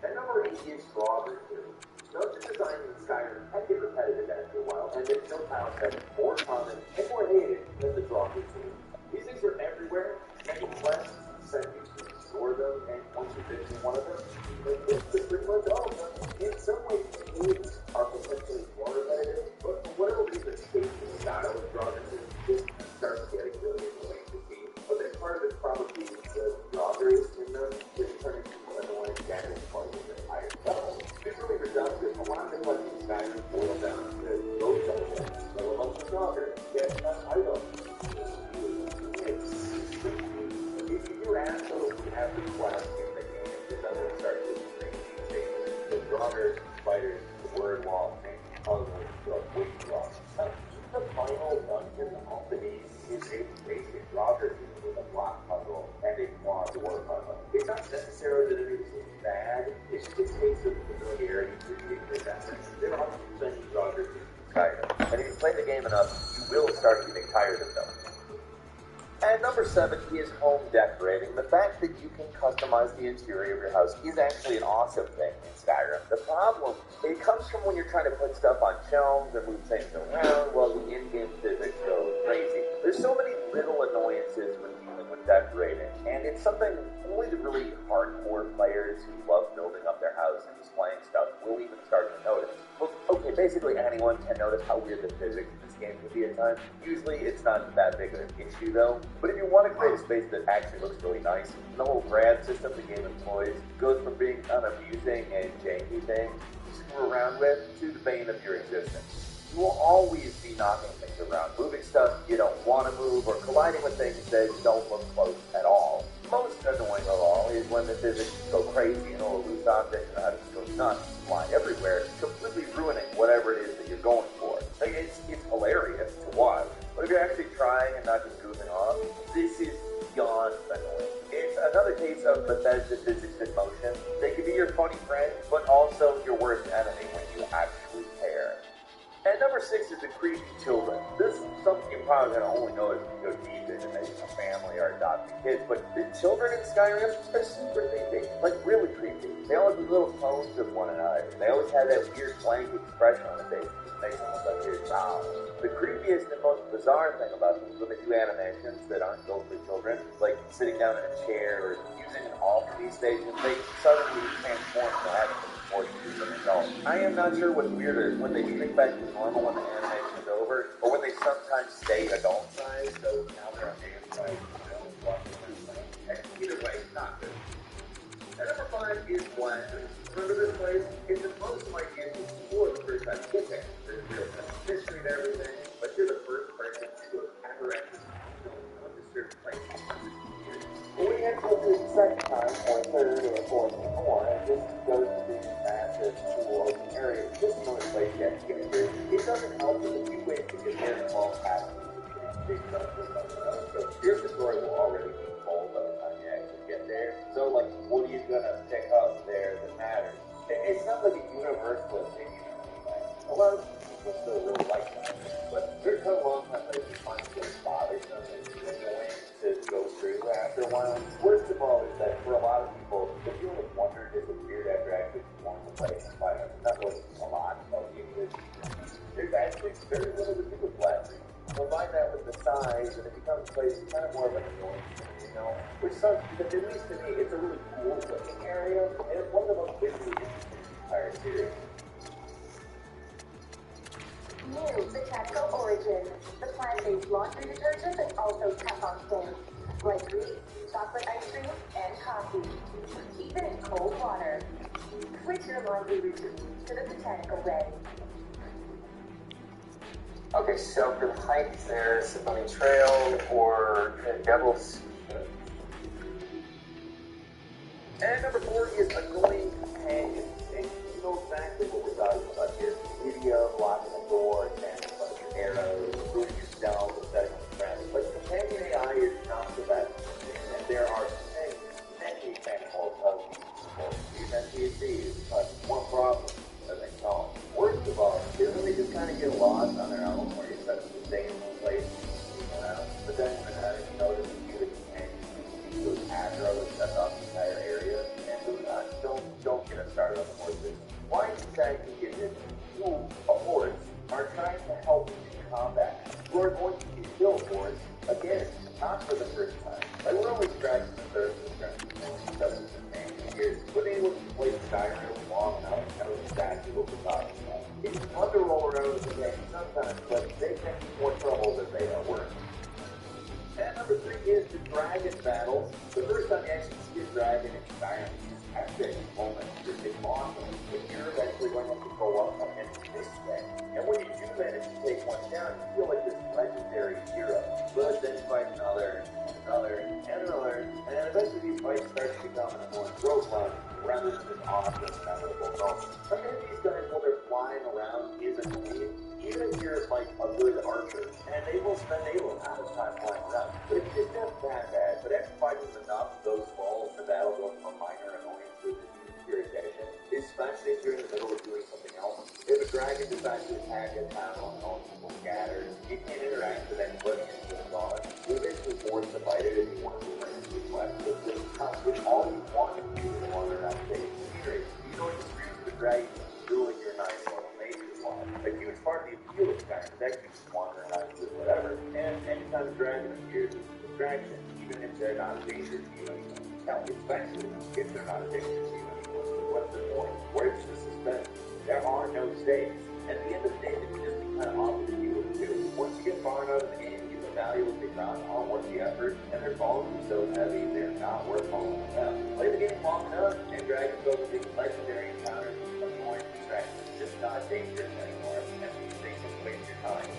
And number 8 is Strawberry Theory. Dungeon design in Skyrim can get repetitive after a while, and there's no house that is more common and more hated than the draw routine. These things are everywhere. Many quests send you to restore them, and once you finish one of them, it's pretty much all of them. In some ways, games are potentially more repetitive, but for whatever reason, the style of draw routine just starts getting really annoying to see. But then part of it's probably the drawbridge in them, which turn into annoying damage part of the entire level. It's really reductive. A lot of the questions in Skyrim boil down to those subjects. So a bunch of stronger, get an item. If you do absolutely have the quest in the game, it doesn't start to make these things. The drawbridge, spiders, the word wall, and puzzles, weight blocks. The final dungeon of the game is a basic drawbridge with a block puzzle and a quad door puzzle. It's not necessarily that it is bad, it's just a case of familiarity creating resentment. There are many drawbridges in Skyrim, and if you play the game enough, you will start getting tired of them. And number 7 is home decorating. The fact that you can customize the interior of your house is actually an awesome thing in Skyrim. The problem, it comes from when you're trying to put stuff on shelves or move things around while the in-game physics go crazy. There's so many little annoyances when dealing with decorating, and it's something only the really hardcore players who love building up their house and displaying stuff will even start to notice. Well, okay, basically anyone can notice how weird the physics in this game can be at times. Usually it's not that big of an issue though. But if you want to create a space that actually looks really nice, the whole grad system the game employs goes from being an amusing and janky thing to screw around with to the bane of your existence. You will always be knocking things around, moving stuff you don't want to move, or colliding with things that don't look close at all. Most annoying of all is when the physics go crazy and all the loose objects and how to go nuts fly everywhere, completely ruining whatever it is that you're going for. Like, it's hilarious to watch, but if you're actually trying and not just goofing off, this is beyond annoying. It's another case of Bethesda physics in motion. They can be your funny friend, but also your worst enemy when you actually care. And number 6 is the creepy children. This is something you're probably going to only notice if you go deep into maybe a family or adopting kids, but the children in Skyrim are super creepy, like really creepy. They all have these little tones of one another. They always have that weird blank expression on their face that makes them look like they're child. The creepiest and most bizarre thing about them is when they do animations that aren't built for children, like sitting down in a chair or using an alchemy station, they suddenly transform to having or use an adult. I am not sure what's weirder, when they shrink back to normal when the animation is over, or when they sometimes stay adult size, so now they're on hand size, and either way, not good. And number 5 is Blasphemy. Remember this place? It's the most of my games before the first time you get there. There's real mystery and everything, but you're the first person to have ever entered undisturbed place. When we enter the second time, or third, or fourth, or more, and this goes to the massive pool open area, just another place you have to get through. It doesn't help with a few ways to get there and all happen. So your story will already be told by the time you actually get there. So, like, what are you gonna pick up there that matters? It's not like a universal opinion or anything. A lot of people still really like that. But there's a long time that you find it really bothersome and annoying to go through after a while. Worst of all is that for a lot of people, the feeling of wonder disappeared after actually exploring the place. That was a lot of the English. There's actually very little to do with Blasphemy. Combine that with the size, and it becomes a place kind of more of an annoying thing, you know? Which sucks, because at least to me, it's a really cool looking area, and it's one of the most visually interesting in the entire series. New Botanical Origin. The plant-based laundry detergent that also tap on stains. Like grease, chocolate ice cream, and coffee. Keep it in cold water. Switch your laundry routine to the Botanical Way. Okay, so for the hike, there's a bunny trail or devil's. And number 4 is annoying companions. And you know exactly what we're talking about here. Video, blocking the door, standing by your arrows, moving yourself, setting up friends. But companion AI is not the best. And there are many examples of these NPCs, but one problem, as they call it. Worst of all is when they just kind of get lost on their own, where you're set to stay in one place and around. But then you notice a few of the companions, those aggro and set off the entire area. And don't get us started on the horses. Why exactly is it you, a horse, are trying to help in combat? You are going to kill a horse, again, not for the first time. Like, we're only scratching the surface of the years. But able to play Skyrim long enough to know exactly what we're talking about. It's fun to roll around with the game sometimes, but they can be more trouble than they are worth. And number 3 is the dragon battle. The first time you actually see a dragon in Skyrim, it's epic moment. It's awesome. But you're eventually going to have to go up against this thing. And when you do manage to take one down, you feel like this legendary hero. But then you fight another, and eventually these fights start to become a more roguelike rather than this awesome, memorable moment. Some of these guys, while they're flying around, is annoying. Even if you're like a good archer, and they will spend a lot of time flying around. But it's not that bad. But after fighting enough, those falls, the battle goes from a minor annoyance to irritation. Especially if you're in the middle of doing something else. If a dragon decides to attack a town and all people scatter, you can't interact with anybody until it's gone. You're basically forced to fight it if you want to learn to do quest. With all you want to do is wander around the scenery. You don't just reach the dragon doing your nice little nature one. A huge part of the appeal of Skyrim is actually just wandering around and doing whatever. And anytime a dragon appears, it's a distraction, even if they're not a danger to you anymore. Now, especially if they're not a danger to you anymore. What's the point? Where's the suspense? There are no stakes. At the end of the day, they can just be kind of off the field too. far enough in, get the value of the ground aren't worth the effort, and their volume is so heavy they're not worth following them. Play the game long enough, and drag and go with these legendary encounters become more distracting. Just not dangerous anymore, and these things can waste your time.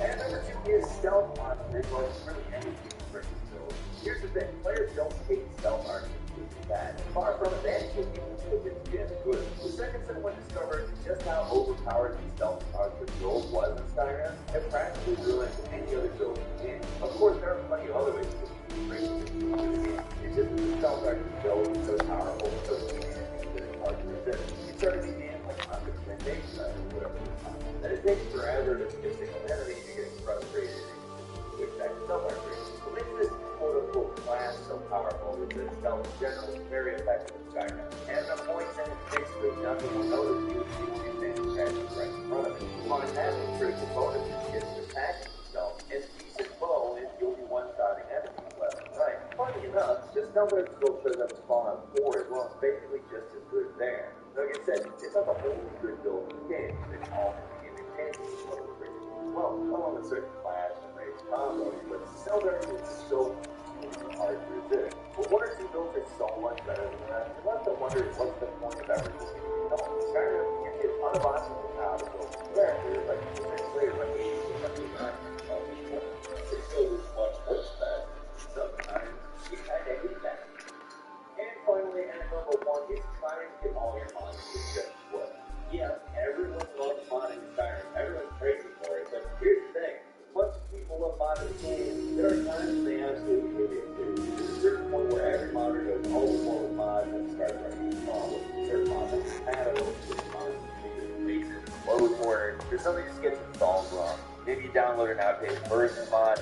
And number 2 is stealth on well, really any team versus build. Here's the thing, players don't hate stealth art completely bad. Far from it, they actually think it's damn good. The second someone discovered just how overpowered these stealth cards with build was in Skyrim, it practically ruined any other build in the game. Of course, there are plenty of other ways to be great in this game. It's just the stealth art build is so powerful, so easy to think that it's hard to resist. You start to begin like on the intimidation or whatever it's on. And it takes forever to get a single enemy to get frustrated and switch back to stealth art. What makes this quote-unquote class so powerful is that stealth in general is very effective in Skyrim. And the point is basically nothing will notice you if you think tragedy right in front of it. On having critical bonuses is attacking stealth and decent bow if you'll be one-shotting enemies left and right. Funny enough, the stealth art skill shows up in Fallout 4 as well. It's basically just as good there. Like I said, it's not the only good build in the game. It's all the game enhances well, along with certain class and race combos, but stealth art is so hard to resist. But 1 or 2 builds are so much better than that. You have to wonder what's the point of ever doing it. Skyrim can get unimaginable how to build characters like 6 players like 80% of the time. It goes much worse than sometimes you kind of hate that. And finally, and number 1 is trying to get all your mods to just work. Yeah, everyone loves modding Skyrim. Everyone's crazy for it, but here's the thing. Once people love modding the game, there are times they absolutely hate it too. There's a certain point where every modder goes overboard with mods and starts running problems. Certain mods are compatible, certain mods make it load more, or something just gets installed wrong. Maybe you download an outdated version mod.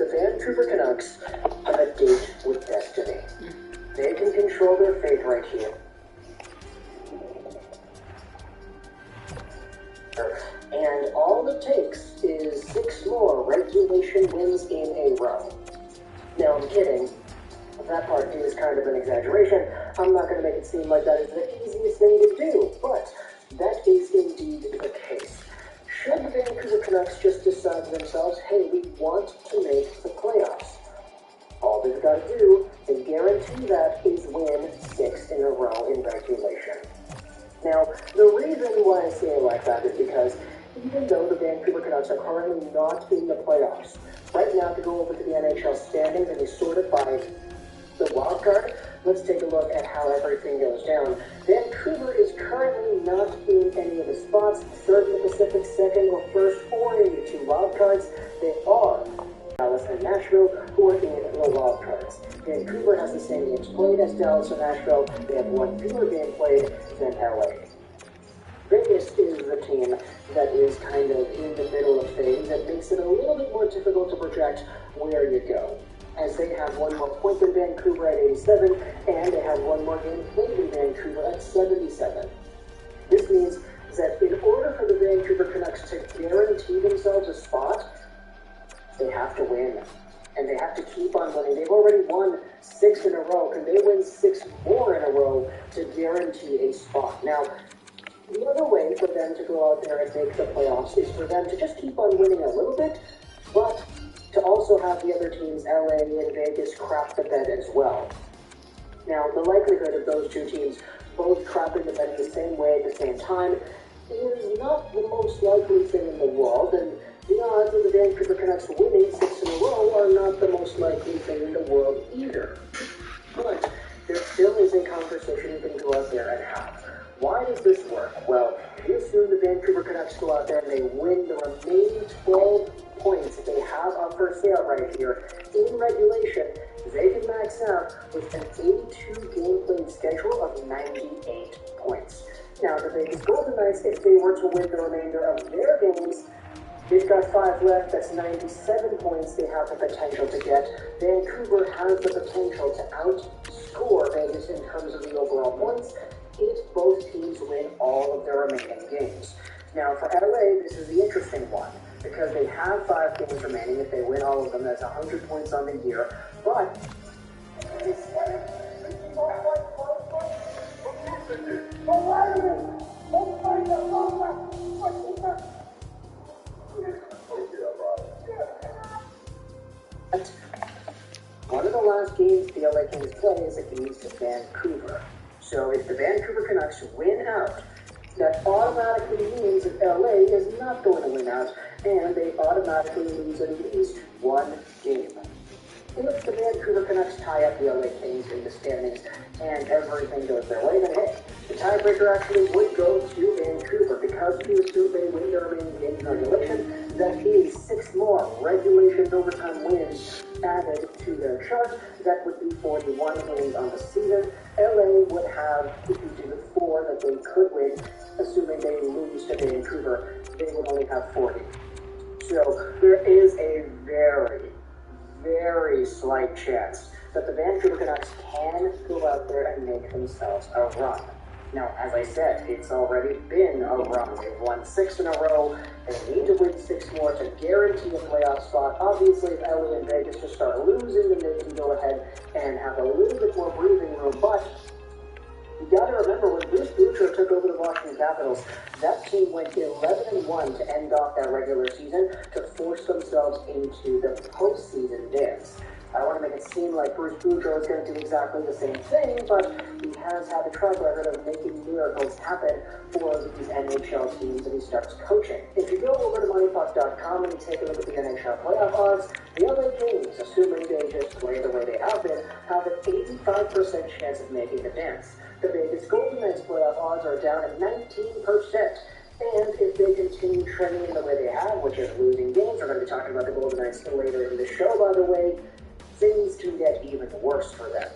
the Vancouver Canucks have a date with destiny. They can control their fate right here. And all it takes is 6 more regulation wins in a row. Now, I'm kidding. That part is kind of an exaggeration. I'm not going to make it seem like that is the easiest thing to do, but that is indeed the case. Should the Vancouver Canucks just decide to themselves, hey, we want to make the playoffs? All they've got to do, and guarantee that, is win 6 in a row in regulation. Now, the reason why I say it like that is because even though the Vancouver Canucks are currently not in the playoffs, right now, to go over to the NHL standings and be sorted by the wild card, let's take a look at how everything goes down. Vancouver is currently not in any of the spots, third in the Pacific, second or first, or in the 2 wild cards. They are Dallas and Nashville, who are in the wild cards. Vancouver has the same games played as Dallas and Nashville. They have 1 fewer game played than LA. Vegas is the team that is kind of in the middle of things. That makes it a little bit more difficult to project where you go, as they have 1 more point than Vancouver at 87, and they have 1 more game played than Vancouver at 77. This means that in order for the Vancouver Canucks to guarantee themselves a spot, they have to win, and they have to keep on winning. They've already won 6 in a row. Can they win 6 more in a row to guarantee a spot? Now, the other way for them to go out there and make the playoffs is for them to just keep on winning a little bit, but to also have the other teams, LA and Vegas, crap the bed as well. Now, the likelihood of those 2 teams both crapping the bed in the same way at the same time is not the most likely thing in the world, and the odds of the Vancouver Canucks winning 6 in a row are not the most likely thing in the world either. But there still is a conversation you can go out there and have. Why does this work? Well, if you assume the Vancouver Canucks go out there and they win the remaining 12 points that they have up for sale right here in regulation, they can max out with an 82 game played schedule of 98 points. Now, the Vegas Golden Knights, if they were to win the remainder of their games, they've got 5 left. That's 97 points they have the potential to get. Vancouver has the potential to outscore Vegas in terms of the overall points if both teams win all of their remaining games. Now, for LA, this is the interesting one, because they have 5 games remaining. If they win all of them, that's 100 points on the year. But one of the last games the LA Kings play is against Vancouver. So if the Vancouver Canucks win out, that automatically means that LA is not going to win out, and they automatically lose at least 1 game. If the Vancouver Canucks tie up the LA Kings in the standings and everything goes their way, then hey, the tiebreaker actually would go to Vancouver, because if you assume they win their remaining games in regulation, that is 6 more regulation overtime wins added to their chart. That would be 41 wins on the season. LA would have, if you do the 4 that they could win, assuming they lose to Vancouver, they would only have 40. So there is a very, very slight chance that the Vancouver Canucks can go out there and make themselves a run. Now, as I said, it's already been a run. They've won 6 in a row. They need to win 6 more to guarantee a playoff spot. Obviously, if LA and Vegas just start losing, then they can go ahead and have a little bit more breathing room. But you got to remember, when Bruce Boudreau took over the Washington Capitals, that team went 11-1 to end off that regular season to force themselves into the postseason dance. I don't want to make it seem like Bruce Boudreau is going to do exactly the same thing, but he has had a track record of making miracles happen for these NHL teams that he starts coaching. If you go over to moneypuck.com and you take a look at the NHL playoff odds, the LA Kings, assuming they just play the way they have been, have an 85% chance of making the dance. The Vegas Golden Knights playoff odds are down at 19%. And if they continue trending in the way they have, which is losing games, we're going to be talking about the Golden Knights later in the show, by the way, things can get even worse for them.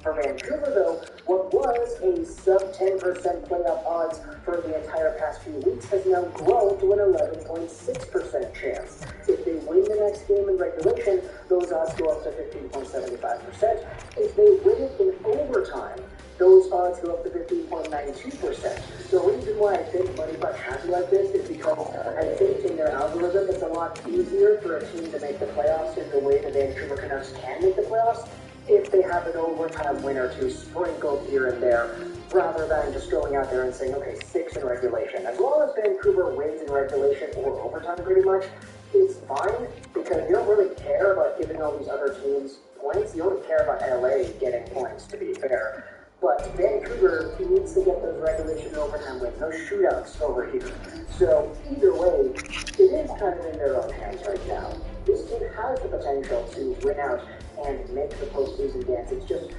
For Vancouver, though, What was a sub 10% playoff odds for the entire past few weeks has now grown to an 11.6% chance. If they win the next game in regulation, those odds go up to 15.75%. If they win it in overtime, those odds go up to 15.92%. The reason why I think money bets happy like this is because I think in their algorithm it's a lot easier for a team to make the playoffs in the way the Vancouver Canucks can make the playoffs if they have an overtime win or two sprinkled here and there, rather than just going out there and saying, okay, 6 in regulation. As long as Vancouver wins in regulation or overtime pretty much, it's fine, because you don't really care about giving all these other teams points. You don't care about LA getting points, to be fair. But Vancouver needs to get those regulation and overtime wins, no shootouts over here. So either way, it is kind of in their own hands right now. This team has the potential to win out and make the postseason dance. It's just,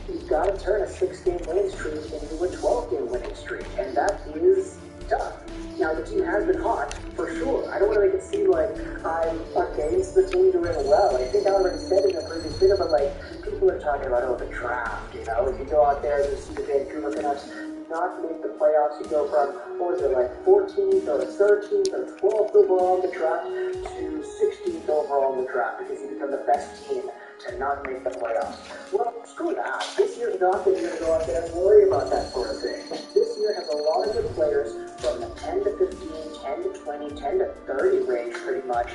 you've got to turn a 6-game winning streak into a 12-game winning streak, and that is tough. Now, the team has been hot, for sure. I don't want to make it seem like I'm against the team doing well. I think I already said in a previous video, but like, people are talking about, oh, the draft, you know? If you go out there and you see the Vancouver Canucks not make the playoffs, you go from, what was it, like 14th or 13th or 12th overall in the draft to 16th overall in the draft because you become the best team to not make the playoffs. Well, screw that. This year's not the year to go out there and worry about that sort of thing. This year has a lot of good players from the 10 to 15, 10 to 20, 10 to 30 range pretty much,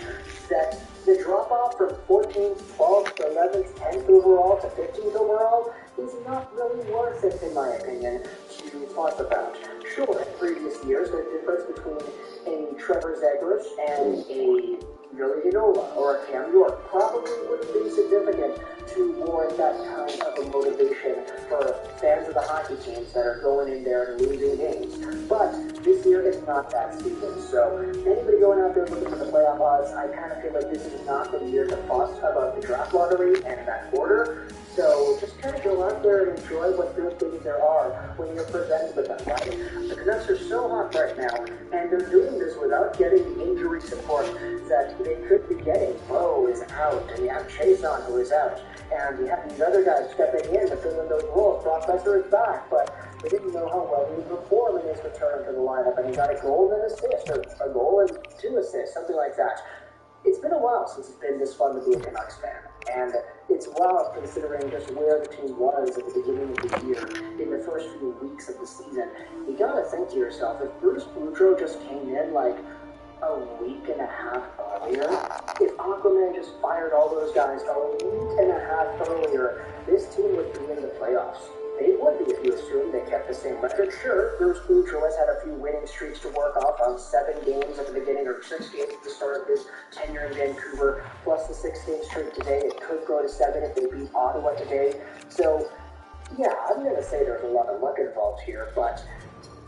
that the drop-off from 14th, 12th, 11th, 10th overall to 15th overall is not really worth it, in my opinion, to fuss about. Sure, in previous years, the difference between a Trevor Zegras and a Yuri Inola or a Cam York probably wouldn't be significant to warrant that kind of a motivation for fans of the hockey teams that are going in there and losing games. But this year is not that season, so anybody going out there looking for the playoff odds, I kind of feel like this is not the year to fuss about the draft lottery and that order. So just kind of go out there and enjoy what good things there are when you're presented with them, right? The Canucks are so hot right now, and they're doing this without getting the injury support that they could be getting. Bo is out, and you have Chason who is out, and you have these other guys stepping in to fill in those roles. Brock Besser is back, but we didn't know how well he would perform in his return to the lineup, and he got a goal and an assist, or a goal and 2 assists, something like that. It's been a while since it's been this fun to be a Canucks fan, and it's wild considering just where the team was at the beginning of the year, in the first few weeks of the season. You gotta think to yourself, if Bruce Boudreau just came in like a week and a half earlier, if Aquaman just fired all those guys a week and a half earlier, this team would be in the playoffs. They would be if you assume they kept the same record. Sure, Bruce Boudreau has had a few winning streaks to work off on 7 games at the beginning, or 6 games at the start of his tenure in Vancouver, plus the 6-game streak today. It could go to 7 if they beat Ottawa today. So, yeah, I'm going to say there's a lot of luck involved here, but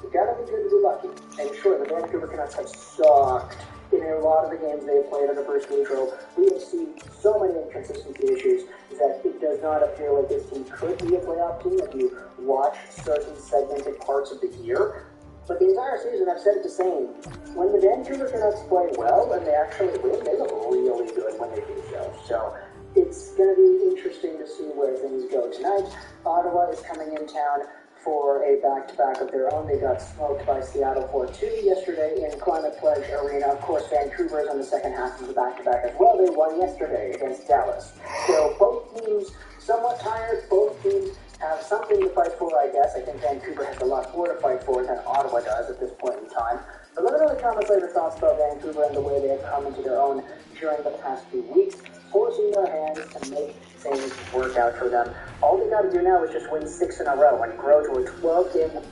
you gotta be good to be lucky. And sure, the Vancouver Canucks have sucked in a lot of the games they have played under Bruce Boudreau. We have seen so many inconsistency issues that it does not appear like this team could be a playoff team if you watch certain segmented parts of the year. But the entire season, I've said it the same. When the Vancouver Canucks play well and they actually win, they look really good when they do so. So it's going to be interesting to see where things go tonight. Ottawa is coming in town for a back-to-back of their own. They got smoked by Seattle 4-2 yesterday in Climate Pledge Arena. Of course, Vancouver is on the second half of the back-to-back as well. They won yesterday against Dallas. So both teams somewhat tired. Both teams have something to fight for, I guess. I think Vancouver has a lot more to fight for than Ottawa does at this point in time. But let me know in the comments later thoughts about Vancouver and the way they have come into their own during the past few weeks, forcing their hands to make things work out for them. All they got to do now is just win 6 in a row and grow to a 12-game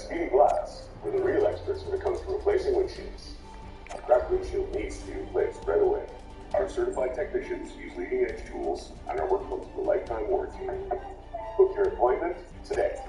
Speedy Glass, we're the real experts when it comes to replacing windshields. A cracked windshield needs to be replaced right away. Our certified technicians use leading-edge tools, and our work comes with a lifetime warranty. Book your appointment today.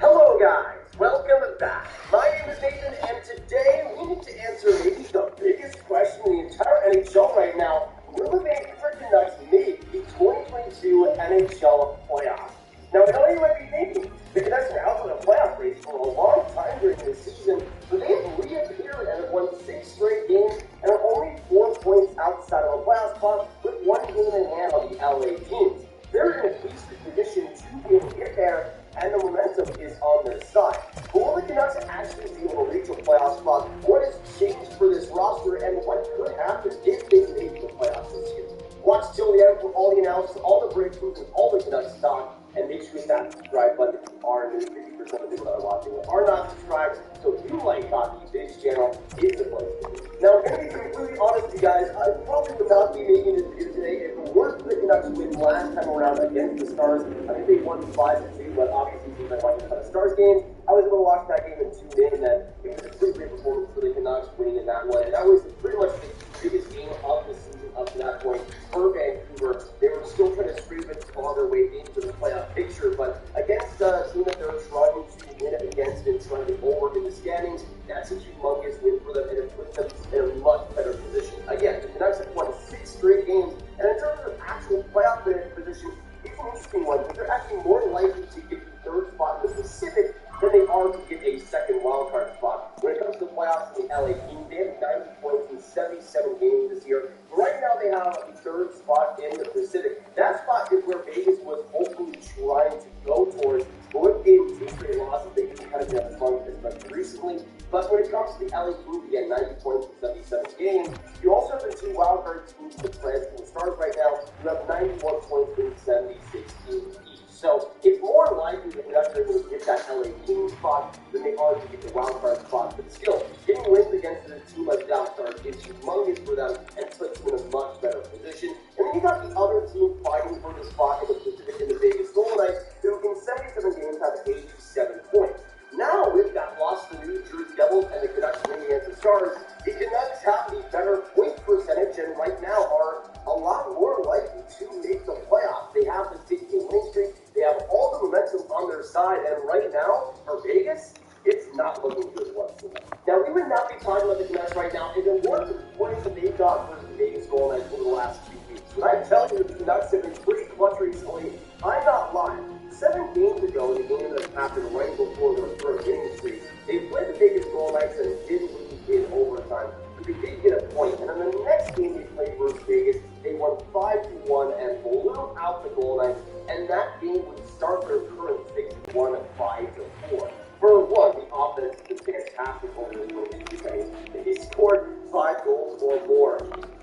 Hello guys, welcome back. My name is Nathan, and today we need to answer maybe the biggest question in the entire NHL right now. Will the Vancouver Canucks make the 2022 NHL playoffs? Now I know you might be thinking, the Canucks are out of the playoff race for a long time during this season, but they have reappeared and have won 6 straight games and are only 4 points outside of a playoff spot with 1 game in hand on the LA teams. They're in a decent position to be able to get there, and the momentum is on their side. But will the Canucks actually be able to reach a playoff spot? What has changed for this roster, and what could happen if they make the playoffs this year? Watch till the end for all the announcements, all the breakthroughs, and all the Canucks talk, and make sure you hit that subscribe button if you are new. 50% of the people that are watching are not subscribed, so if you like hockey, this channel is the place to be. Now, I'm going to be completely honest with you guys, I probably would not be making this video today if it weren't for the Canucks win last time around against the Stars. I think they won 5-2, but obviously since I watched the Stars game, I was able to watch that game and tune in, and it was a pretty great performance for the Canucks winning in that one. And that was pretty much the biggest game of the season up to that point for Vancouver. They were still trying to scrape and claw their way into the playoff picture, but against a team that they're trying to win against and trying to over in the standings, that's a humongous win for them, and it puts them in a much better position. Again, the Canucks have won 6 straight games, and in terms of actual playoff position, it's an interesting one, but they're actually more likely to get the 3rd spot in the Pacific than they are to get a 2nd wildcard spot. When it comes to the playoffs in the LA team, they have 90 points in 77 games this year. Right now they have the 3rd spot in the Pacific. That spot is where Vegas was hopefully trying to go towards, but with game 2 straight losses, they didn't kind of get as long as much recently. But when it comes to the LA team, again, 90 points in 77 games. You also have the 2 wildcard teams, the Preds and the Stars right now, who have 91 points in 76 games each. So it's more likely that the Canucks are going to get that LA team spot than they are to get the wildcard spot. But still, getting wins against a team like the Stars is humongous for them and puts them in a much better position. And then you got the other team fighting for the spot in the Pacific in the Vegas Golden Knights, who in 77 games have 87 points. Now, with that loss to the New Jersey Devils and the Canucks winning against the Stars, the Canucks have the better point percentage and right now are a lot more likely to make the playoffs. They have the 6-game winning streak, they have all the momentum on their side, and right now, for Vegas, it's not looking good whatsoever. Now, we would not be talking about the Canucks right now if it weren't for the points that they got versus the Vegas Golden Knights over the last 2 weeks. When I tell you the Canucks have been pretty clutch recently, I'm not lying. 7 games ago, in the game that happened right before their 3rd winning streak, they played the Vegas Golden Knights and didn't lose in overtime, but they did get a point. And in the next game they played versus Vegas, they won 5-1 and blew out the Golden Knights, and that game would start their current 6-1 at 5-4. For one, the offense is fantastic over this winning streak. I mean, they scored 5 goals or more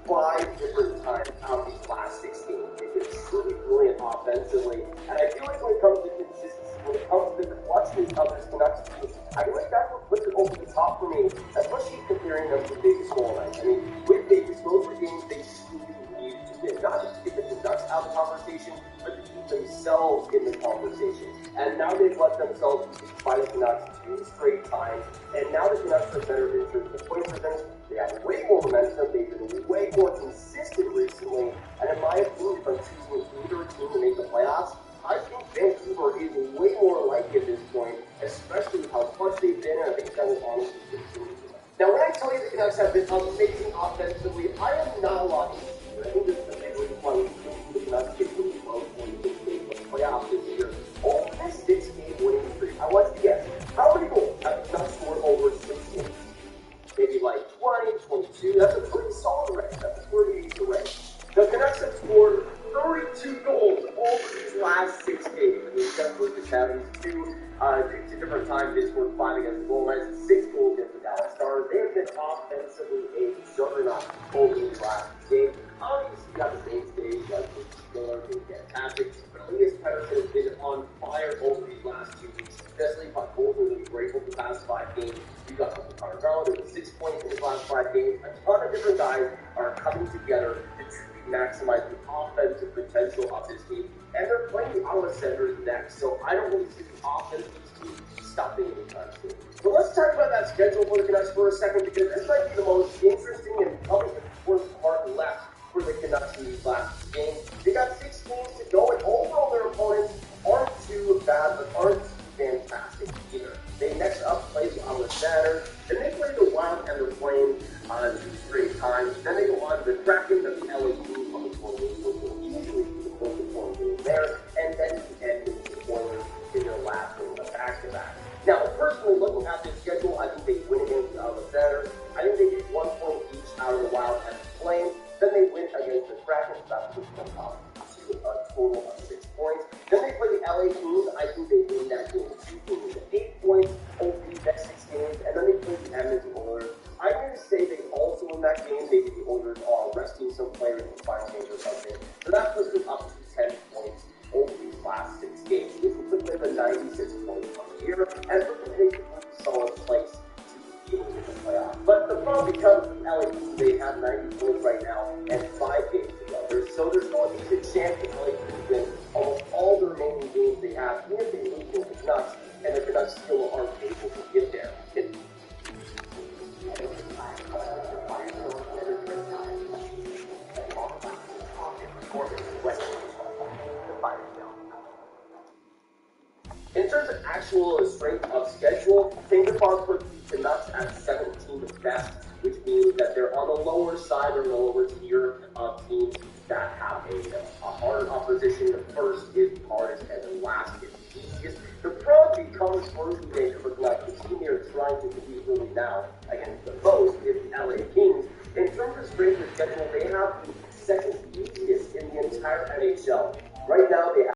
5 different times out of these last 6 games. It's truly brilliant offensively, and I feel like when it comes to consistency, when it comes to the clutchness of this Canucks team, I feel like that's what puts it over the top for me, especially comparing them to Vegas Golden Knights. I mean, with Vegas, those were games they truly needed to win, not just to get the Canucks out of the conversation, but to keep themselves in the conversation. And now they've let themselves by the Canucks 2 straight times, and now the Canucks are better in terms of point percentage. They have way more momentum, they've been way more consistent recently, and in my opinion, if I'm choosing either team to make the playoffs, I think Vancouver is way more likely at this point, especially with how clutch they've been, and I think that will honestly continue. Now, when I tell you the Canucks have been amazing offensively, I am not lying. I think this is the big reason why we think the Canucks get really close when we make the playoffs this year. Over this 6-game winning streak, I want to guess, how many goals have the Canucks scored over 6 games? Maybe like 20, 22, that's a pretty solid range, that's a pretty decent range. The Canucks have scored 32 goals over these last 6 games. I mean, Jeff Lucas having 2 different times, they scored 5 against the Golden Knights, 6 goals against the Dallas Stars. They have been offensively a juggernaut over these last games. Obviously, you got the mainstays, like Miller, being fantastic, but Elias Pettersson has been on fire over these last 2 weeks, especially by both of them grateful for the past 5 games. You got Connor Garland with 6 points in his last 5 games. A ton of different guys are coming together to truly maximize the offensive potential of this team. And they're playing the Ottawa Senators next, so I don't really see the offense of this team stopping anytime soon. But let's talk about that schedule for the Canucks for a second, because this might be the most interesting and probably the worst part left for the Canucks in these last games. They got 6 games to go, and overall their opponents aren't too bad, but aren't fantastic either. They next up play the Ottawa Senators, then they play the Wild and the Flames 2 straight times. Then they go on to the Kraken, the LA Kings on the 28th, which will easily be the most important game there, and then the Edmonton Oilers in their last game of back-to-back. Now, personally, looking at this schedule, I think they win against the Ottawa Senators. I think they get 1 point each out of the Wild and the Flames. Then they win against the Kraken, so that puts them up to a total of 6 points. Then they play the LA Kings. I think they win that game 2 games to 8 points over these next 6 games. And then they play the Edmonton Oilers. I'm going to say they also win that game. Maybe the Oilers are resting some players in the final game or something. So that puts them up to 10 points over these last 6 games. This will put them at 96 points on the year and put them in a solid place to be able to get the playoffs. But the problem becomes with LA Kings, they have 90 points right now and 5 games to go. So there's no decent chance that LA Kings win almost all the remaining games they have, even if they lose to the Canucks, and the Canucks still aren't able to get there. In terms of actual strength of schedule, Tinkerpon puts the Canucks at 17th best, which means that they're on the lower side or the lower tier of teams that have a harder opposition. The first is the hardest, and the last is the easiest. The problem becomes for the Vancouver Canucks, the team they're trying to compete really now against the most is the LA Kings. In terms of strength of schedule, they have the second easiest in the entire NHL. Right now, they have